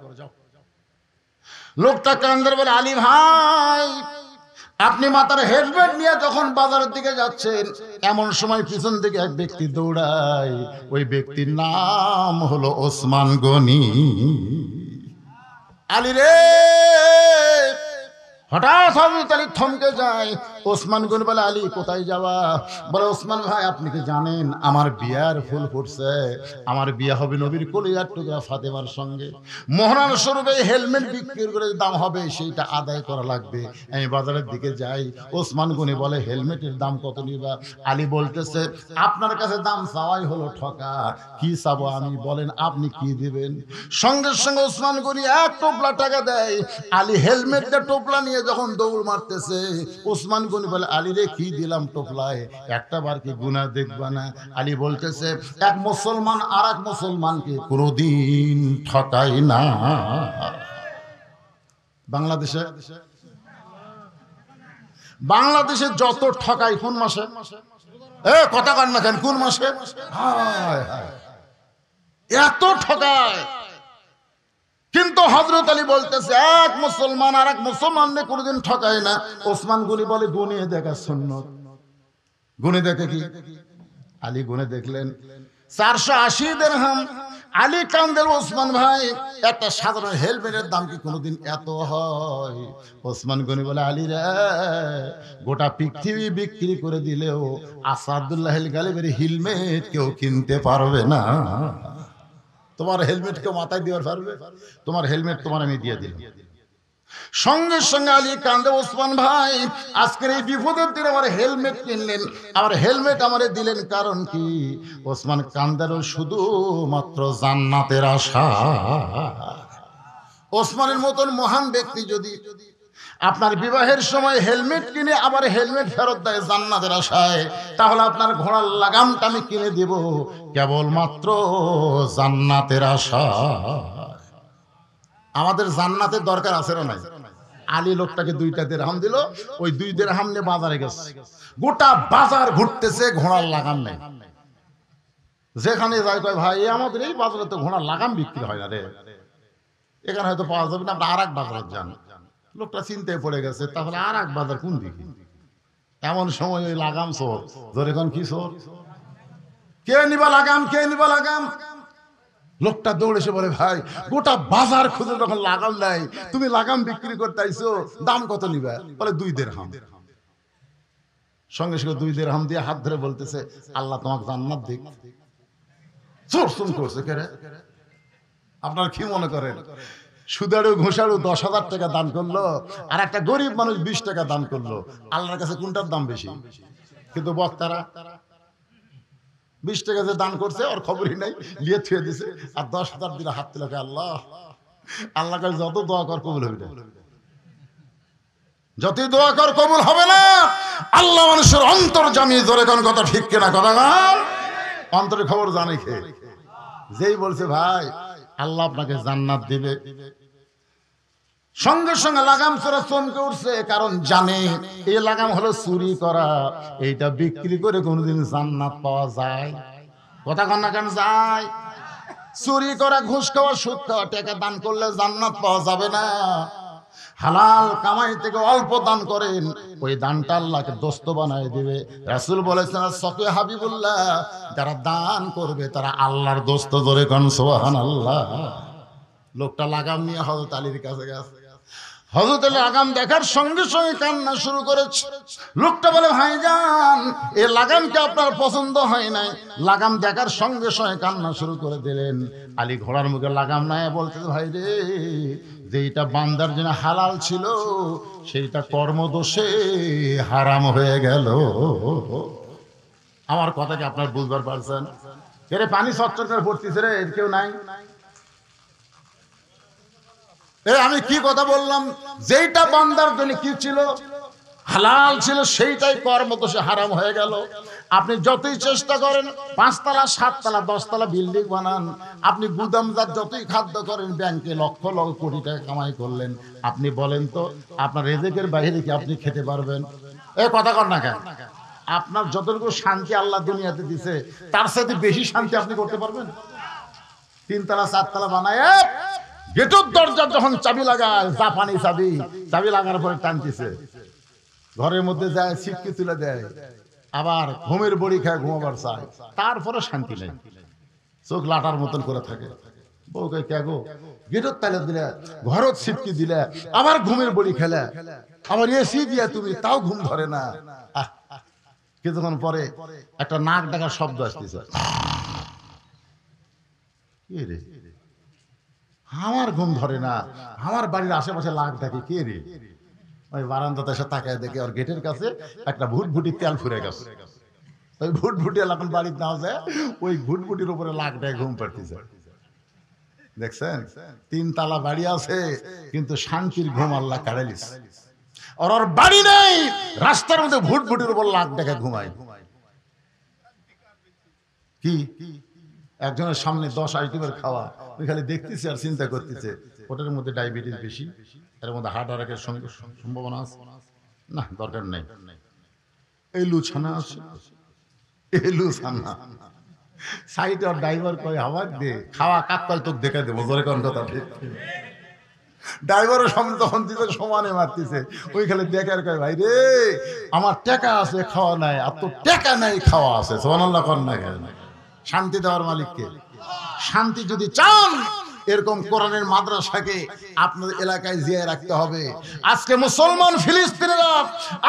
লোকটা কান্দার বলে, আলী ভাই, আপনি মাথার হেলমেট নিয়ে যখন বাজারের দিকে যাচ্ছেন, এমন সময় পিছন থেকে এক ব্যক্তি দৌড়ায়। ওই ব্যক্তির নাম হলো ওসমান গনি। আলী রে, হঠাৎ হযরত আলী থমকে যায়। ওসমান গনি বলে, আলী কোথায় যাওয়া? বলে, ওসমান ভাই, আপনি কি জানেন আমার বিয়ার ফুল ফুটছে, আমার বিয়া হবে নবীর কলিজার টুকরা ফাতেমার সঙ্গে। মোহরানা স্বরূপে হেলমেট বিক্রি করে দাম হবে, সেইটা আদায় করা লাগবে। আমি বাজারের দিকে যাই। ওসমান গনি বলে, হেলমেটের দাম কত নিবা? আলী বলতেছে, আপনার কাছে দাম চাওয়াই হলো ঠকা, কি চাবো আমি, বলেন আপনি কি দিবেন? সঙ্গে সঙ্গে ওসমান গনি 1 টোপলা টাকা দেয়। আলী হেলমেটটা টোপলা নিয়ে যখন দৌড় মারতেছে, ওসমান গনি বলে, আলী রে, কি দিলাম টোপলায়, একটা বার কি গুনাহ দেখবা না? আলী বলতেছে, এক মুসলমান আর এক মুসলমানকে কোনদিন ঠকায় না। বাংলাদেশে যত ঠকাই কোন মাসে? কথা কন না কেন, কোন মাসে? এত ঠকায়। কিন্তু হযরত আলী বলতেছে, এক মুসলমান আর এক মুসলমানকে কোনদিন ঠকায় না। ওসমান গনি বলে, গুনিয়ে দেখা সুন্নত। গুনে দেখে কি? আলী গুনে দেখলেন 480 দিরহাম আলী কান্দের ওসমান ভাই একটা সাধারণ হেলমেটের দাম কি কোনোদিন এত হয়? ওসমান গনি বলে, আলী রে, গোটা পৃথিবী বিক্রি করে দিলেও আসাদুল্লাহ গালিবের হেলমেট কেউ কিনতে পারবে না। তোমার হেলমেট কেউ মাথায় দিতে পারবে? তোমার হেলমেট তোমার আমি দিয়ে দিলাম। সঙ্গে সঙ্গে আলী কান্দে, ওসমান ভাই আজকের এই বিপদের দিনে আমার হেলমেট কিনলেন, আমার হেলমেট আমারে দিলেন, কারণ কি? ওসমান কান্দারও শুধু মাত্র জান্নাতের আশা। ওসমানের মতন মহান ব্যক্তি যদি আপনার বিবাহের সময় হেলমেট কিনে আবার হেলমেট ফেরত দেয় জান্নাতের আশায়, তাহলে আপনার ঘোড়ার লাগামটা আমি কিনে দেব কেবলমাত্র জান্নাতের আশা। আমাদের জান্নাতের দরকার আছে না নাই? আলী লোকটাকে 2টা দিরহাম দিল, ওই 2 দিরহাম নিয়ে বাজারে গেছে, গোটা বাজার ঘুরতেছে, ঘোড়ার লাগাম নেই। যেখানে যায় কয়, ভাই আমাদের এই বাজারে তো ঘোড়ার লাগাম বিক্রি হয় না রে, এখানে হয়তো পাওয়া যাবে না, আপনি আর এক বাজারে যান। লোকটা চিন্তায় পড়ে গেছে, তাহলে আর এক বাজার কোন দিকে? এমন সময় ওই লাগাম চোর, ধরে কোন কি চোর, কে নিবা লাগাম, কে নিবা লাগাম? লোকটা দৌড়ে এসে বলে, ভাই গোটা বাজার খুঁজে যখন লাগাম নাই, তুমি লাগাম বিক্রি করতে আইছো, দাম কত নিবা? বলে 2 দিরহাম। সঙ্গে সঙ্গে 2 দিরহাম দিয়ে হাত ধরে বলতেছে, আল্লাহ তোমাকে জান্নাত দিক। চোর চুন করছে কে রে? আপনার কি মনে করেন? সুদারু ঘোষারু 10,000 টাকা দান করলো, আর একটা গরিব মানুষ 20 টাকা দান করলো, আল্লাহর কাছে কোনটার দাম বেশি? কিন্তু বক্তারা 20 টাকা যে দান করছে ওর খবরই নাই, লিয়ে থুয়ে দিছে, আর 10,000 দিলে হাত তুলে আল্লাহ, আল্লাহ কাছে যত দোয়া কর কবুল হবে না, যতই দোয়া কর কবুল হবে না। আল্লাহ মানুষের অন্তর জামিয়ে ধরে, কোন কথা ঠিক কিনা? কথা অন্তরের খবর জানে কে? যেই বলছে ভাই আল্লাহ আপনাকে জান্নাত দিবে, সঙ্গে সঙ্গে লাগাম চোরা চমকে উঠছে, কারণ জানে এই লাগাম হলো চুরি করা, এইটা বিক্রি করে কোনোদিন জান্নাত পাওয়া যায়? কথা কন না কেন? যায়। চুরি করা, ঘুষ খাওয়া, সুদ খাওয়া, টাকা দান করলে জান্নাত পাওয়া যাবে না। হালাল কামাই থেকে অল্প দান করেন, ওই দানটা আল্লাহকে দোস্ত বানায় দিবে। রাসূল বলেছেন, সকে হাবিবুল্লাহ, যারা দান করবে তারা আল্লাহর দোস্ত। ধরে কোন সুবহানাল্লাহ। লোকটা লাগাম নিয়ে হযরত আলীর কাছে গেছে, হযরত আলী লাগাম দেখার সঙ্গে সঙ্গে কান্না শুরু করেছে। লোকটা বলে, ভাইজান এই লাগামটা আপনার পছন্দ হয় নাই? লাগাম দেখার সঙ্গে সঙ্গে কান্না শুরু করে দিলেন। আলী ঘোড়ার মুখে লাগাম নাই বলতে, ভাই রে, যেটা বান্দার জন্য হালাল ছিল সেইটা কর্মদোষে হারাম হয়ে গেল। আমার কথা কি আপনার বুঝবার পারছেন? এরে পানি চচ্চর করে পড়তেছে রে, এর কেউ নাই? আমি কি কথা বললাম? যেটা বান্দার জন্য কি ছিল, হালাল ছিল, সেইটাই কর্মদোষে হারাম হয়ে গেল। আপনি যতই চেষ্টা করেন 5 তলা 7 তলা 10 তলা বিল্ডিং বানান, আপনি গুদামজাত যতই খাদ্য করেন, ব্যাংকে লক্ষ লক্ষ কোটি টাকা কামাই করলেন, আপনি বলেন তো আপনার রেজেকের বাইরে কি আপনি খেতে পারবেন? এই কথা কর না কেন? আপনার যতটুকু শান্তি আল্লাহ দুনিয়াতে দিছে, তার সাথে বেশি শান্তি আপনি করতে পারবেন? 3 তলা 4 তলা বানায় গেটের দরজা যখন চাবি লাগায়, জাপানি চাবি, চাবি লাগানোর পরে টানতেছে, ঘরের মধ্যে যায়, ছিটকে তুলে দেয়, আবার ঘুমের বড়ি খায়, ঘুমাবার চায়, তারপরে শান্তি নেই, চোখ লাটার মতন করে থাকে। বউকে কে গো, গেটের তালে দিলে, ঘরত ছিটকি দিলে, আবার ঘুমের বড়ি খেলে, আবার এসি দিয়া তুমি, তাও ঘুম ধরে না। কিছুক্ষণ পরে একটা নাক ডাকার শব্দ আসতেছে, কে রে? আমার ঘুম ধরে না, আমার বাড়ির আশেপাশে লাখ ডাকে, কে রে? ওই বারান্দাতে এসে তাকায় দেখে ওর গেটের কাছে একটা ভুটভুটি তেল ফুরে গেছে। ওই ভুটভুটি এখন বাড়িতে না যায়, ওই ভুটভুটির উপরে লাখ ডাকে ঘুম পাড়তেছে। দেখছেন, 3 তলা বাড়ি আছে, কিন্তু শান্তির ঘুম আল্লাহ কাড়ালিস। ওর বাড়ি নেই, রাস্তার মধ্যে ভুটভুটির উপর লাখ ডাকে ঘুমায়। কি একজনের সামনে 10 আইটেমের খাওয়া, ওই খালি দেখতেছে আর চিন্তা করতেছে, ওটার মধ্যে ডায়াবেটিস বেশি, এর মধ্যে হার্ট অ্যাটাকের সম্ভাবনা আছে, না দরকার নেই। এলু ছানা আছে, এলু ছানা সাইড আর ড্রাইভার কয় আবার দে খাওয়া, কাকতাল তোকে দেখা দেবো, জোরে কোন কথা ঠিক। ড্রাইভারের সামনে তখন দিতে সমানে মারতেছে, ওই খালি দেখার কয়, ভাই রে আমার টাকা আছে খাওয়া নাই, আর তোর টাকা নাই খাওয়া আছে। সুবহানাল্লাহ কর না কেন? শান্তি দেওয়ার মালিককে। শান্তি যদি চান এরকম কোরআনের মাদ্রাসাকে আপনার এলাকায় জিয়ে রাখতে হবে। আজকে মুসলমান ফিলিস্তিনিরা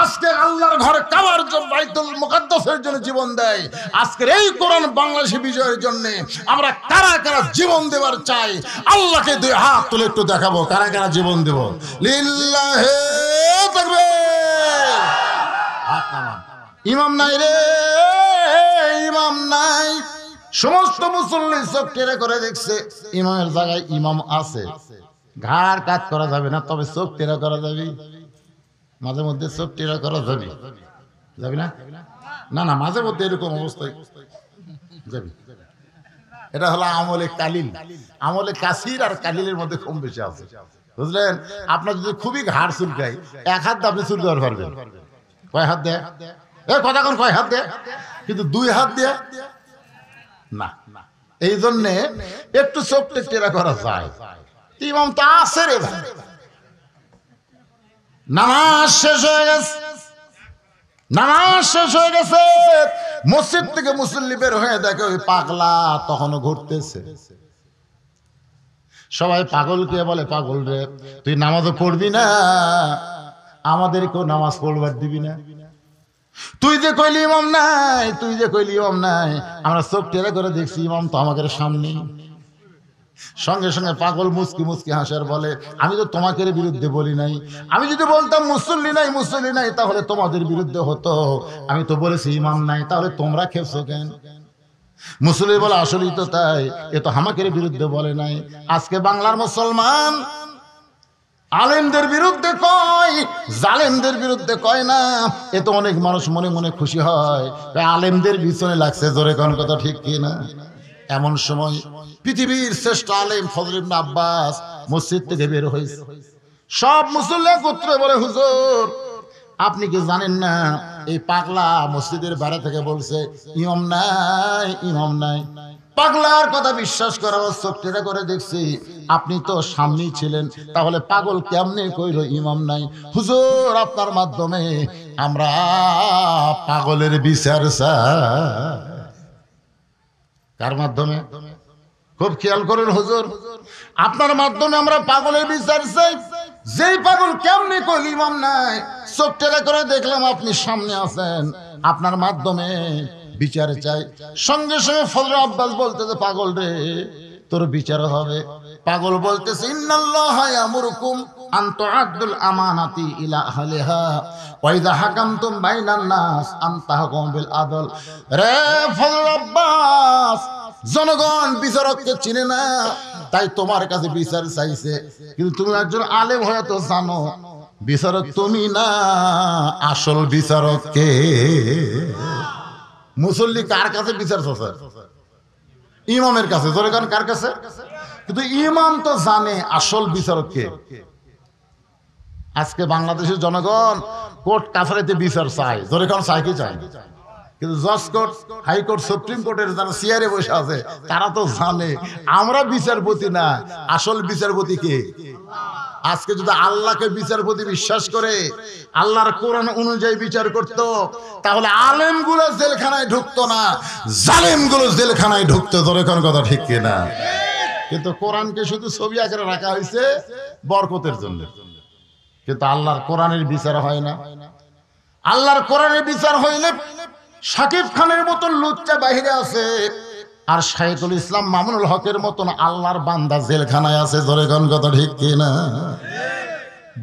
আজকে আল্লাহর ঘর কাবার জন্য বাইতুল মুকাদ্দাসের জন্য জীবন দেয়। আজকের এই কোরআন বাংলাদেশে বিজয়ের জন্য আমরা কারা কারা জীবন দেওয়ার চাই আল্লাহকে দুই হাত তুলে একটু দেখাবো কারা কারা জীবন দেব। লিল্লাহে তাকবীর। হাত নামান। ইমাম নাই রে, ইমাম নাই। সমস্ত মুসল্লি চোখ টেনে করে দেখছে ইমামের জায়গায় ইমাম আছে, ঘাড় কাজ করা যাবে না, তবে চোখ টেরা করা যাবে। মাঝে মধ্যে চোখ টেরা করা যাবে, যাবি না? না না, মাঝে মধ্যে এরকম অবস্থায় যাবি। এটা হলো আমলে কালিল। আমলে কাসির আর কালিলের মধ্যে কম বেশি আছে, বুঝলেন? আপনার যদি খুবই ঘাড় চুলকায় এক হাত দিয়ে আপনি চুল দেওয়ার পারবেন। কয় হাত দেয়? কথা কোন কয় হাত দেয়? কিন্তু দুই হাত দিয়ে না। এই জন্যে একটু চোখটা টেরা করা যায়। ইমাম তো আছে রে ভাই। নামাজ শেষ হয়ে গেছে, নামাজ শেষ হয়ে গেছে, মসজিদ থেকে মুসল্লি বের হয়ে দেখে ওই পাগলা তখনও ঘুরতেছে। সবাই পাগলকে বলে, পাগল রে তুই নামাজও পড়বি না, আমাদেরকেও নামাজ পড়বার দিবি না? তুই যে কইলি ইমাম নাই, তুই যে কইলি ইমাম নাই, আমরা চোখ টেরা করে দেখছি ইমাম তো আমাদের সামনে। সঙ্গে সঙ্গে পাগল মুচকি মুচকি হাসার বলে, আমি তো তোমাদের বিরুদ্ধে বলি নাই, আমি যদি বলতাম মুসল্লি নাই মুসল্লি নাই তাহলে তোমাদের বিরুদ্ধে হতো, আমি তো বলেছি ইমাম নাই, তাহলে তোমরা খেপছো কেন? মুসল্লি বলে আসলেই তো তাই, এ তো আমাদের বিরুদ্ধে বলে নাই। আজকে বাংলার মুসলমান আলেমদের বিরুদ্ধে কয়, জালেমদের বিরুদ্ধে কয় না। এ তো অনেক মানুষ মনে মনে খুশি হয় আলেমদের পিছনে লাগছে। জোরে কোন কথা ঠিক কি না? এমন সময় পৃথিবীর শ্রেষ্ঠ আলেম ফজল ইবনে আব্বাস মসজিদ থেকে বের হয়েছে। সব মুসল্লি একত্রে বলে, হুজুর আপনি কি জানেন না এই পাগলা মসজিদের বাইরে থেকে বলছে ইমাম নাই, ইমাম নাই। পাগলার কথা বিশ্বাস করার চোখ টেরা করে দেখছি আপনি তো সামনেই ছিলেন, তাহলে পাগল কেমনে কইল ইমাম নাই? হুজুর আপনার মাধ্যমে আমরা পাগলের বিচার চাই। কার মাধ্যমে? খুব খেয়াল করেন হুজুর, আপনার মাধ্যমে আমরা পাগলের বিচার চাই। যেই পাগল কেমনে কইল ইমাম নাই, চোখ টেরা করে দেখলাম আপনি সামনে আছেন, আপনার মাধ্যমে বিচার চাই। সঙ্গে সঙ্গে ফজল আব্বাস বলতেছে, পাগল রে তোর বিচার হবে। পাগল বলতেছে, ইন্নাল্লাহা ইয়ামুরুকুম আন তুআদ্দুল আমানাতি ইলা আহলিহা ওয়া ইযা হাকামতুম বাইনান নাস আন তাহকুমু বিল আদল। রে ফজল আব্বাস, জনগণ বিচারককে চিনে না, তাই তোমার কাছে বিচার চাইছে, কিন্তু তুমি একজন আলেম হয়ে তো জানো বিচারক তুমি না, আসল বিচারক কে? মুসল্লি কার কাছে বিচার চাচ্ছে? ইমামের কাছে। জোরে কান কার কাছে? কিন্তু ইমাম তো জানে আসল বিচারক কে। আজকে বাংলাদেশের জনগণ কোর্ট কাছারিতে বিচার চায়। জোরে কান চায় কি চায়? কিন্তু জজ কোর্ট, হাইকোর্ট, সুপ্রিম কোর্টের যারা চেয়ারে বসে আছে তারা তো জানে আমরা বিচারপতি না, আসল বিচারপতি কে? আজকে যদি আল্লাহকে বিচারপতি বিশ্বাস করে আল্লাহর কোরআন অনুযায়ী বিচার করত, তাহলে আলেমগুলো জেলখানায় ঢুকতো না, জালেমগুলো জেলখানায় ঢুকতো। ধরে কোন কথা ঠিক কিনা? কিন্তু কোরআনকে শুধু ছবি আকারে রাখা হয়েছে বরকতের জন্য, কিন্তু আল্লাহর কোরআনের বিচার হয় না। আল্লাহর কোরআনের বিচার হইলে শাকিব খানের মতন লুচ্চা বাহিরে আছে, আর শাইখুল ইসলাম মামুনুল হকের মতন আল্লাহর বান্দা জেলখানায় আছে। ধরে কোন কথা ঠিক কিনা?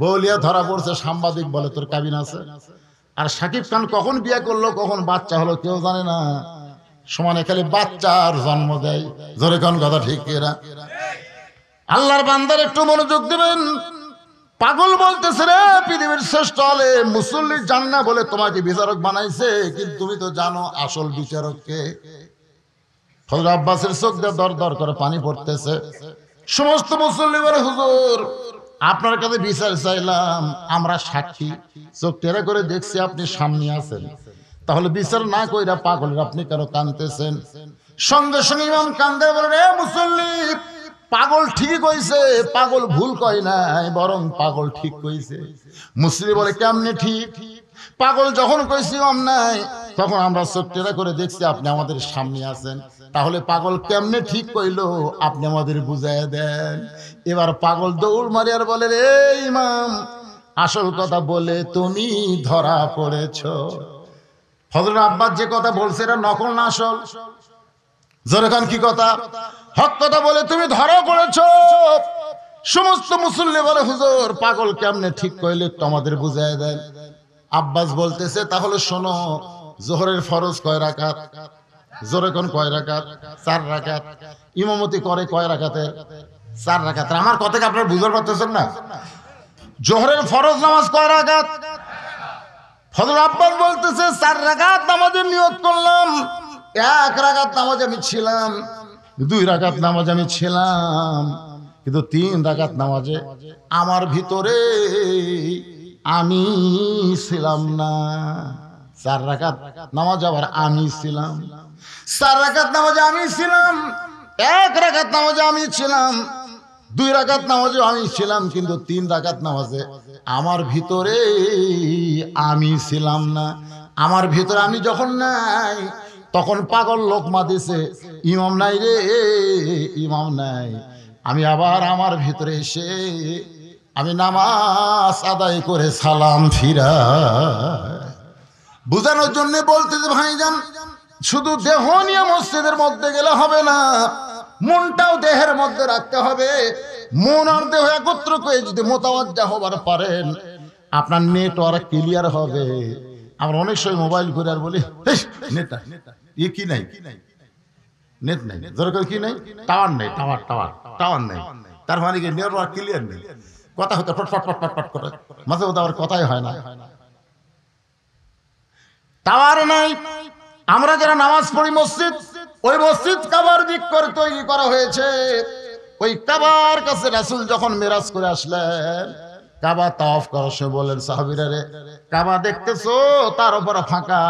বলিয়া ধরা পড়ছে, সাংবাদিক বলে তোর কাবিন আছে। আর শাকিব খান কখন বিয়ে করলো, কখন বাচ্চা হলো কেউ জানে না, সমানে খালি বাচ্চার জন্ম দেয়। ধরে কোন কথা ঠিক কিনা? আল্লাহর বান্দার একটু মনোযোগ দিবেন। পাগল বলতেছে, রে পৃথিবীর শ্রেষ্ঠ আলেম মুসল্লি জান না বলে তোমাকে বিচারক বানাইছে, কিন্তু তুমি তো জানো আসল বিচারক কে। ফজল আব্বাসের চোখ দিয়ে দর দর করে পানি পড়তেছে। সমস্ত মুসল্লি বলে, হুজুর আপনার কাছে বিচার চাইলাম, আমরা সাক্ষী, চোখ টেরা করে দেখছি আপনি সামনে আছেন, তাহলে বিচার না কইরা পাগলের আপনি কেন কাঁদতেছেন? সঙ্গে সঙ্গে ইমাম কান্দে বলেন, এ মুসল্লি, পাগল ঠিকই কইছে, পাগল ভুল কয় নাই, বরং পাগল ঠিক কইছে। মুসল্লি বলে, কেমনে ঠিক? পাগল যখন কইছে ইমাম নাই, তখন আমরা চোখটেরা করে দেখছি আপনি আমাদের সামনে আছেন, তাহলে পাগল কেমনে ঠিক কইলো আপনি আমাদের বুঝাইয়া দেন। এবার পাগল দৌড় মারি আর বলে, রে ইমাম, আসল কথা বলে তুমি ধরা পড়েছ। হযরত আব্বাস যে কথা বলছে এটা নকল না আসল? জোরে কান কি কথা? হক কথা বলে তুমি ধরা পড়েছ। সমস্ত মুসল্লি বলে, হুজুর পাগল কেমনে ঠিক কইলে একটু আমাদের বুঝাইয়া দেন। আব্বাস বলতেছে, তাহলে শোনো, জোহরের ফরজ কয় রাকাত? জোরে কোন কয় রাকাত? 4 রাকাত। ইমামতি করে কয় রাকাতের? 4 রাকাত। আমার কথা কি আপনারা বুঝতে পারতেছেন না? জোহরের ফরজ নামাজ কয় রাকাত? হযরত আব্বাস বলতেছে 4 রাকাত নামাজের নিয়ত করলাম। 1 রাকাত নামাজ আমি ছিলাম, 2 রাকাত নামাজ আমি ছিলাম, কিন্তু 3 রাকাত নামাজে আমার ভিতরে আমি ছিলাম না। 4 রাকাত নামাজ আবার আমি ছিলাম, 4 রাকাত নামাজে আমি ছিলাম, 1 রাকাত নামাজে আমি ছিলাম, 2 রাকাত নামাজে আমি ছিলাম, কিন্তু 3 রাকাত নামাজে আমার ভিতরে আমি ছিলাম না। আমার ভিতরে আমি যখন নাই, তখন পাগল লোকমা দিছে, ইমাম নাই রে, ইমাম নাই। আমি আবার আমার ভিতরে এসে আমি নামাজ আদায় করে সালাম ফিরা। বুঝানোর জন্য বলতেছে ভাইজান, শুধু দেহ নিয়ে মসজিদের মধ্যে গেলে হবে না, মনটাও দেহের মধ্যে রাখতে হবে। মন আর দেহ একত্র করে যদি মোতাওয়াজ্জা হবার পারেন, আপনার নেটওয়ার্ক ক্লিয়ার হবে। আমরা অনেক সময় মোবাইল করে আর বলি, নেট কি নাই, নেট নাই, দরকার কি নাই, টাওয়ার নেই, টাওয়ার নেই। তার মানে কি নেটওয়ার্ক ক্লিয়ার নেই, কথা হতে ফটফট করে, মাঝে মধ্যে আবার কথাই হয় না। টাওয়ার নাই। আমরা যারা নামাজ পড়ি মসজিদ, ওই মসজিদ কাবার দিক করে তৈরি করা হয়েছে। ওই কাবার কাছে রাসূল যখন মেরাজ করে আসলেন, কাবা তাওয়াফ করার সময় বললেন, সাহাবীরা রে, কাবা দেখতেছো তার উপর ফাঁকা,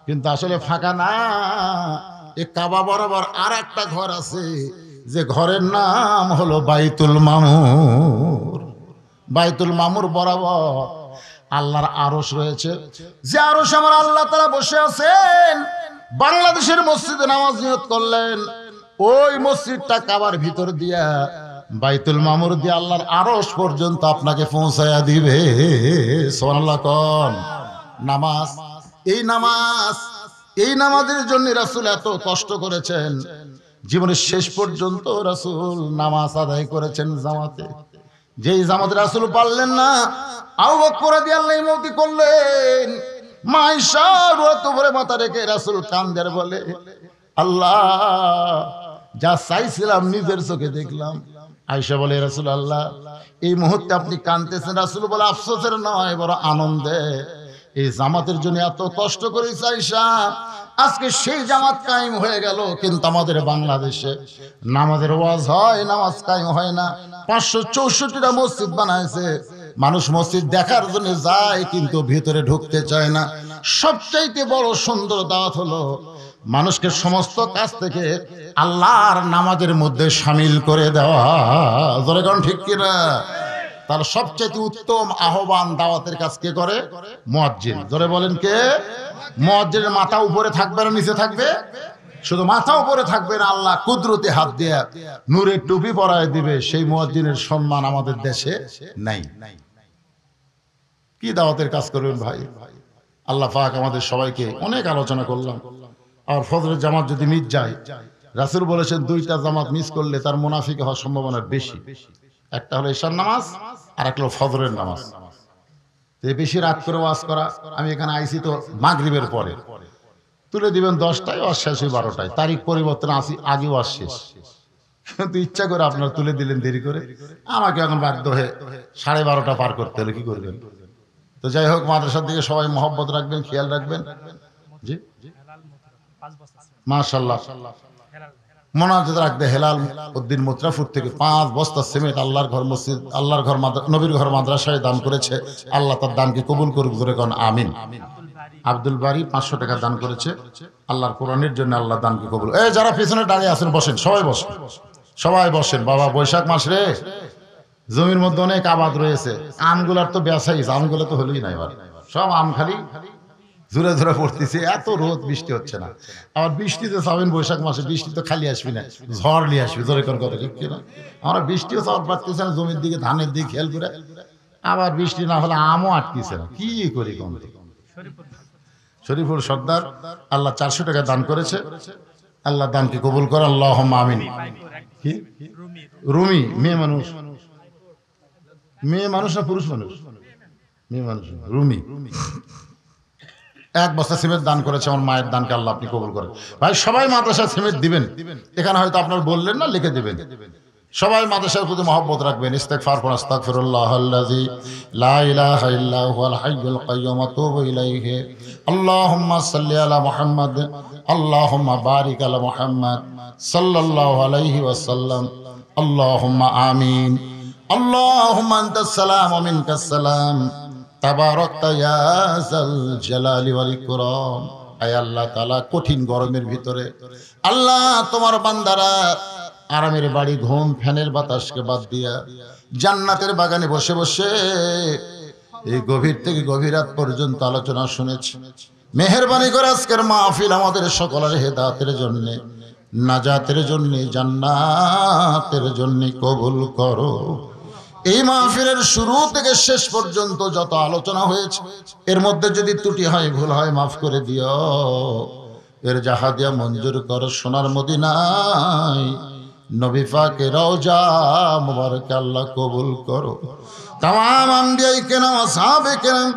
কিন্তু আসলে ফাঁকা না। এই কাবা বরাবর আর একটা ঘর আছে, যে ঘরের নাম হলো বাইতুল মামুর। বাইতুল মামুর বরাবর আল্লাহর আরশ রয়েছে, যে আরশ আমার আল্লাহ তাআলা বসে আছেন। বাংলাদেশের মসজিদে নামাজ নিয়ত করলেন, ওই মসজিদটা কাবার ভিতর দিয়া বাইতুল মামুর দিয়ে আল্লাহর আরশ পর্যন্ত আপনাকে পৌঁছায়া দিবে। সুবহানাল্লাহ কোন নামাজ, এই নামাজের জন্য রাসূল এত কষ্ট করেছেন। জীবনের শেষ পর্যন্ত রাসূল নামাজ আদায় করেছেন জামাতে। যেই জামাতে রাসূল পারলেন না, আবু বকর রাদিয়াল্লাহু আনহু ইমামতি করলেন। মা আয়েশা রত ভরে মাথা রেখে রাসূল কান্দের বলে, আল্লাহ যা চাইছিলাম নিজের চোখে দেখলাম। আয়েশা বলে, রাসূলুল্লাহ এই মুহূর্তে আপনি কাঁদতেছেন। রাসূল বলে, আফসোসের নয়, বড় আনন্দে। এই জামাতের জন্য এত কষ্ট করেছে আয়েশা, আজকে সেই জামাত কায়েম হয়ে গেল। কিন্তু আমাদের বাংলাদেশে নামাজের ওয়াজ হয়, নামাজ কায়েম হয় না। 564টা মসজিদ বানাইছে, মানুষ মসজিদ দেখার জন্য যায়, কিন্তু ভিতরে ঢুকতে চায় না। সবচাইতে বড় সুন্দর দাওয়াত হলো মানুষকে সমস্ত কাজ থেকে আল্লাহর নামাজের মধ্যে শামিল করে দেওয়া। জোরে কোন ঠিক কিনা? তার সবচেয়ে উত্তম আহ্বান দাওয়াতের কাজ কে করে? মুয়াজ্জিন। জোরে বলেন কে? মুয়াজ্জিনের মাথা উপরে থাকবে না নিচে থাকবে? শুধু মাথা উপরে থাকবে না, আল্লাহ কুদরতে হাত দিয়ে নূরের টুপি পরায় দিবে। সেই মুয়াজ্জিনের সম্মান আমাদের দেশে নাই। কি দাওয়াতের কাজ করবেন ভাই? আল্লাহ পাক আমাদের সবাইকে, অনেক আলোচনা করলাম। আর ফজরের জামাত যদি মিস যায়, রাসূল বলেছেন 2টা জামাত মিস করলে তার মুনাফিক হওয়ার সম্ভাবনা বেশি। একটা হলো ঈশার নামাজ, আর একটা হলো ফজরের নামাজ। বেশি রাত করে ওয়াজ করা, আমি এখানে আইছি তো মাগরিবের পরে, তুলে দিবেন 10টায়, ওয়াজ শেষ হয় 12টায়। তারিখ পরিবর্তন আসি, আগে ওয়াজ শেষ, কিন্তু ইচ্ছা করে আপনারা তুলে দিলেন দেরি করে, আমাকে এখন বাধ্য হয়ে 12:30 পার করতে হলে কি করবেন? তো যাই হোক, মাদ্রাসার দিকে সবাই মহব্বত রাখবেন, খেয়াল রাখবেন। জি মাশাআল্লাহ, মোনাজাত রাখবে হেলাল উদ্দিন মুত্রাফুর থেকে 5 বস্তা সিমেন্ট আল্লাহর ঘর মসজিদ, আল্লাহর ঘর নবীর ঘর মাদ্রাসায় দান করেছে। আল্লাহ তার দানকে কবুল করুক, জোরে কোন আমিন। আব্দুল বারি 500 টাকা দান করেছে আল্লাহর কোরআনের জন্য, আল্লাহ দানকে কবুল। এই যারা পিছনে দাঁড়িয়ে আছেন বসেন, সবাই বসেন, সবাই বসেন। বাবা বৈশাখ মাস রে, জমির মধ্যে অনেক আবাদ রয়েছে, আমগুলার তো বেসাইজ, আমগুলো তো হলোই না, এবার সব আম খালি জোরে জোরে পড়তেছে, এত রোদ, বৃষ্টি হচ্ছে না। আবার বৃষ্টিতে চাবেন বৈশাখ মাসে, বৃষ্টি তো খালি আসবি না, ঝড় নিয়ে আসবি, জোরে কোন কথা ঠিক কিনা? আমরা বৃষ্টিও চাওয়ার পারতেছে না, জমির দিকে ধানের দিকে খেয়াল করে, আবার বৃষ্টি না হলে আমও আটকেছে না, কি করি কোন? শরীফুল সর্দার আল্লাহ 400 টাকা দান করেছে, আল্লাহ দানকে কবুল করে, আল্লাহুম্মা আমিন। কি রুমি মেয়ে মানুষ, মেয়ে মানুষ না পুরুষ মানুষ? মেয়ে মানুষ। রুমি 1 বস্তা সিমেন্ট দান করেছে, আমার মায়ের দানকে আল্লাহ আপনি কবুল করেন। ভাই সবাই মাদ্রাসা সিমেন্ট দিবেন, এখানে হয়তো আপনার বললেন না, লিখে দিবেন। সবাই মাদ্রাসার প্রতি মহব্বত রাখবেন। ইস্তেগফার করুন, আস্তাগফিরুল্লাহাল্লাযী লা ইলাহা ইল্লা হুয়াল হাইয়ুল কাইয়্যুম ওয়া আতুবু ইলাইহি। আল্লাহুম্মা সাল্লি আলা মুহাম্মাদ, আল্লাহুম্মা বারিক আলা মুহাম্মাদ সাল্লাল্লাহু আলাইহি ওয়াসাল্লাম। আল্লাহুম্মা আমিন। আল্লাহুম্মা আনতাস সালাম ওয়া মিনকাস সালাম, তাবারাকতা ইয়া যাল জালালি ওয়াল ইকরাম। আয় আল্লাহ তাআলা, কঠিন গরমের ভিতরে আল্লাহ তোমার বান্দারা আরামের বাড়ি, ঘুম, ফ্যানের বাতাসকে বাদ দিয়া জান্নাতের বাগানে বসে বসে এই গভীর থেকে গভীর রাত পর্যন্ত আলোচনা শুনেছি। মেহেরবানি করে আজকের মাহফিল আমাদের সকলের হেদায়েতের জন্য, নাজাতের জন্য, জান্নাতের জন্য কবুল করো। এই মাহফিলের শুরু থেকে শেষ পর্যন্ত যত আলোচনা হয়েছে, এর মধ্যে যদি ত্রুটি হয়, ভুল হয়, মাফ করে দিও। এর জাহাদিয়া মঞ্জুর করো সোনার মদিনায়, নবী পাকের রওজা মুবারকে আল্লাহ কবুল করো। তামাম আম্বিয়ায়ে কেরাম, আসহাবে কেরাম,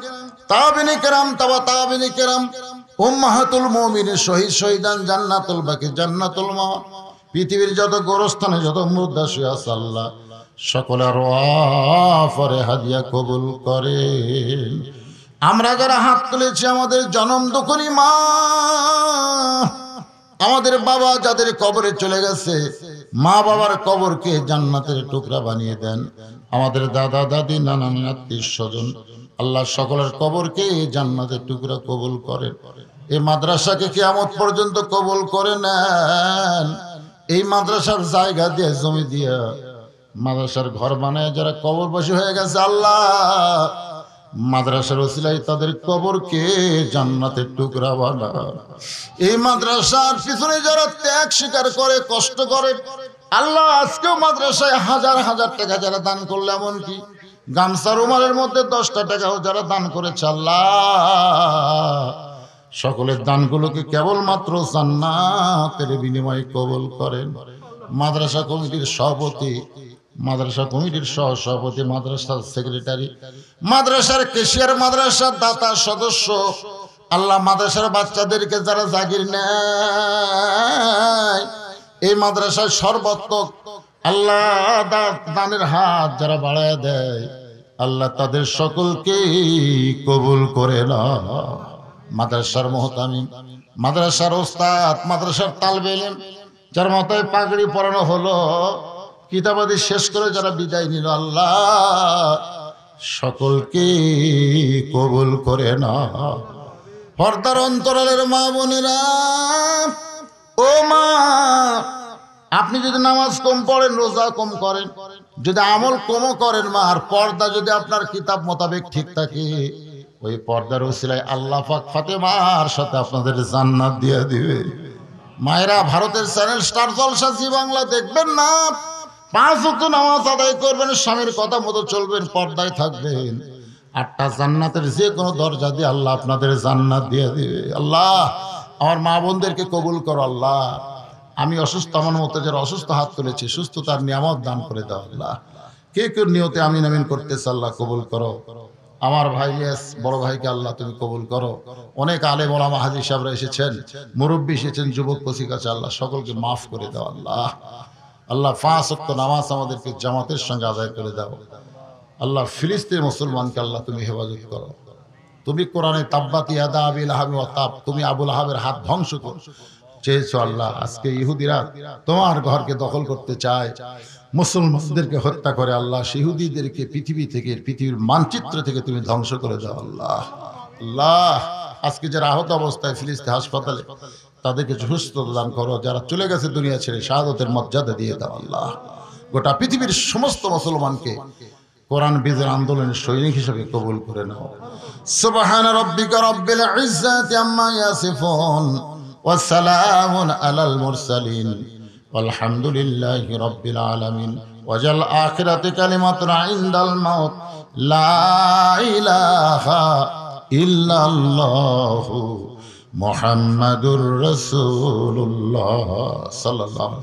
তাবিঈন কেরাম, তাবা তাবিঈন কেরাম, উম্মাহাতুল মুমিনিন, শহীদ শহীদান, জান্নাতুল বাকি, জান্নাতুল মাওয়া, পৃথিবীর যত গোরস্থানে যত মুর্দা শুয়ে আছে আল্লাহ সকলের ওয়াফরে হাদিয়া কবুল করেন। আমরা যারা হাত তুলেছি, আমাদের জনম দুঃখী মা, আমাদের বাবা যাদের কবরে চলে গেছে, মা বাবার কবরকে জান্নাতের টুকরা বানিয়ে দেন। আমাদের দাদা দাদি, নানা নানি, আত্মীয় স্বজন, আল্লাহ সকলের কবরকে জান্নাতের টুকরা কবুল করেন। এই মাদ্রাসাকে কিয়ামত পর্যন্ত কবুল করে নেন। এই মাদ্রাসার জায়গা দিয়ে, জমি দিয়ে মাদ্রাসার ঘর বানায় যারা কবরবাসী হয়ে গেছে, আল্লাহ মাদ্রাসার ওসিলায় তাদের কবরকে জান্নাতের টুকরা বানান। এই মাদ্রাসার পিছনে যারা ত্যাগ স্বীকার করে, কষ্ট করে, আল্লাহ আজকেও মাদ্রাসায় হাজার হাজার টাকা যারা দান করলে, এমনকি গামছা রুমালের মধ্যে 10টা টাকাও যারা দান করেছে, আল্লাহ সকলের দানগুলোকে কেবলমাত্র জান্নাতের বিনিময়ে কবুল করেন। মাদ্রাসা কমিটির সভাপতি, মাদ্রাসা কমিটির সহসভাপতি, মাদ্রাসার সেক্রেটারি, মাদ্রাসার কেশিয়ার, মাদ্রাসার দাতা সদস্য, আল্লাহ মাদ্রাসার বাচ্চাদেরকে যারা জাগির নেয়, এই মাদ্রাসার সর্বাত্মক আল্লাহ দানের হাত যারা বাড়ায় দেয়, আল্লাহ তাদের সকলকে কবুল করে না। মাদ্রাসার মুহতামিম, মাদ্রাসার ওস্তাদ, মাদ্রাসার তালবে ইলম, যার মাথায় পাগড়ি পরানো হলো, কিতাবাদি শেষ করে যারা বিদায় নিল, আল্লাহ সকলকে কবুল করে না। পর্দার অন্তরালের মা বোনেরা, ও মা, আপনি যদি নামাজ কম পড়েন, রোজা কম করেন, যদি আমল কমও করেন মা, আর পর্দা যদি আপনার কিতাব মোতাবেক ঠিক থাকে, ওই পর্দার ওসিলায় আল্লাহ পাক ফাতেমার সাথে আপনাদের জান্নাত দিয়ে দিবে। মায়েরা, ভারতের চ্যানেল স্টার জলসা জি বাংলা দেখবেন না, 5 ওয়াক্ত নামাজ আদায় করবেন, স্বামীর কথা মতো চলবেন, পর্দায় থাকবেন, 8টা জান্নাতের যে কোনো দরজা দিয়ে আল্লাহ আপনাদের জান্নাত দিয়ে দিবে। আল্লাহ আমার মা বোনদেরকে কবুল করো। আল্লাহ আমি অসুস্থ, আমার মতো যারা অসুস্থ হাত তুলেছি, সুস্থতার নিয়ামত দান করে দাও। আল্লাহ কে কেউ নিয়তে আমিন আমিন করতেছে, আল্লাহ কবুল করো। আমার ভাই বড় ভাইকে আল্লাহ তুমি কবুল করো। অনেক আলেম ওলামা হাজী সাহেবরা এসেছেন, মুরব্বী এসেছেন, যুবক কচিকা আছে, আল্লাহ সকলকে মাফ করে দাও। আল্লাহ আল্লাহ 5 ওয়াক্ত নামাজ আমাদেরকে জামাতের সঙ্গে আদায় করে দাও। আল্লাহ ফিলিস্তিন মুসলমানকে আল্লাহ তুমি হেফাজত করো। তুমি কোরআনে তাব্বাত ইয়াদা আবি লাহাব ওয়া তাব, তুমি আবু লাহাবের হাত ধ্বংস করো চেয়েছো। আল্লাহ আজকে ইহুদিরা তোমার ঘরকে দখল করতে চায়, মুসলমানদেরকে হত্যা করে, আল্লাহ ইহুদিদেরকে পৃথিবী থেকে, পৃথিবীর মানচিত্র থেকে তুমি ধ্বংস করে দাও। আল্লাহ আল্লাহ আজকে যারা আহত অবস্থায় ফিলিস্তিন হাসপাতালে, তাদেরকে সুস্থতা দান করো। যারা চলে গেছে দুনিয়া ছেড়ে, শাহাদতের মর্যাদা দিয়ে দাও। আল্লাহ গোটা পৃথিবীর সমস্ত মুসলমানকে কোরআন বীজের আন্দোলনের সৈনিক হিসেবে কবুল করে নাও। সুবহান রাব্বিকা রাব্বিল ইজ্জাতি আম্মা ইয়াসিফুন ওয়া সালামুন আলাল মুরসালিন ওয়ালহামদুলিল্লাহি রাব্বিল আলামিন। ওয়াজাল আখিরাতি কালিমাতুন ইনদাল মাউত লা ইলাহা ইল্লাল্লাহু মুহাম্মাদুর রাসূলুল্লাহ সাল্লাল্লাহু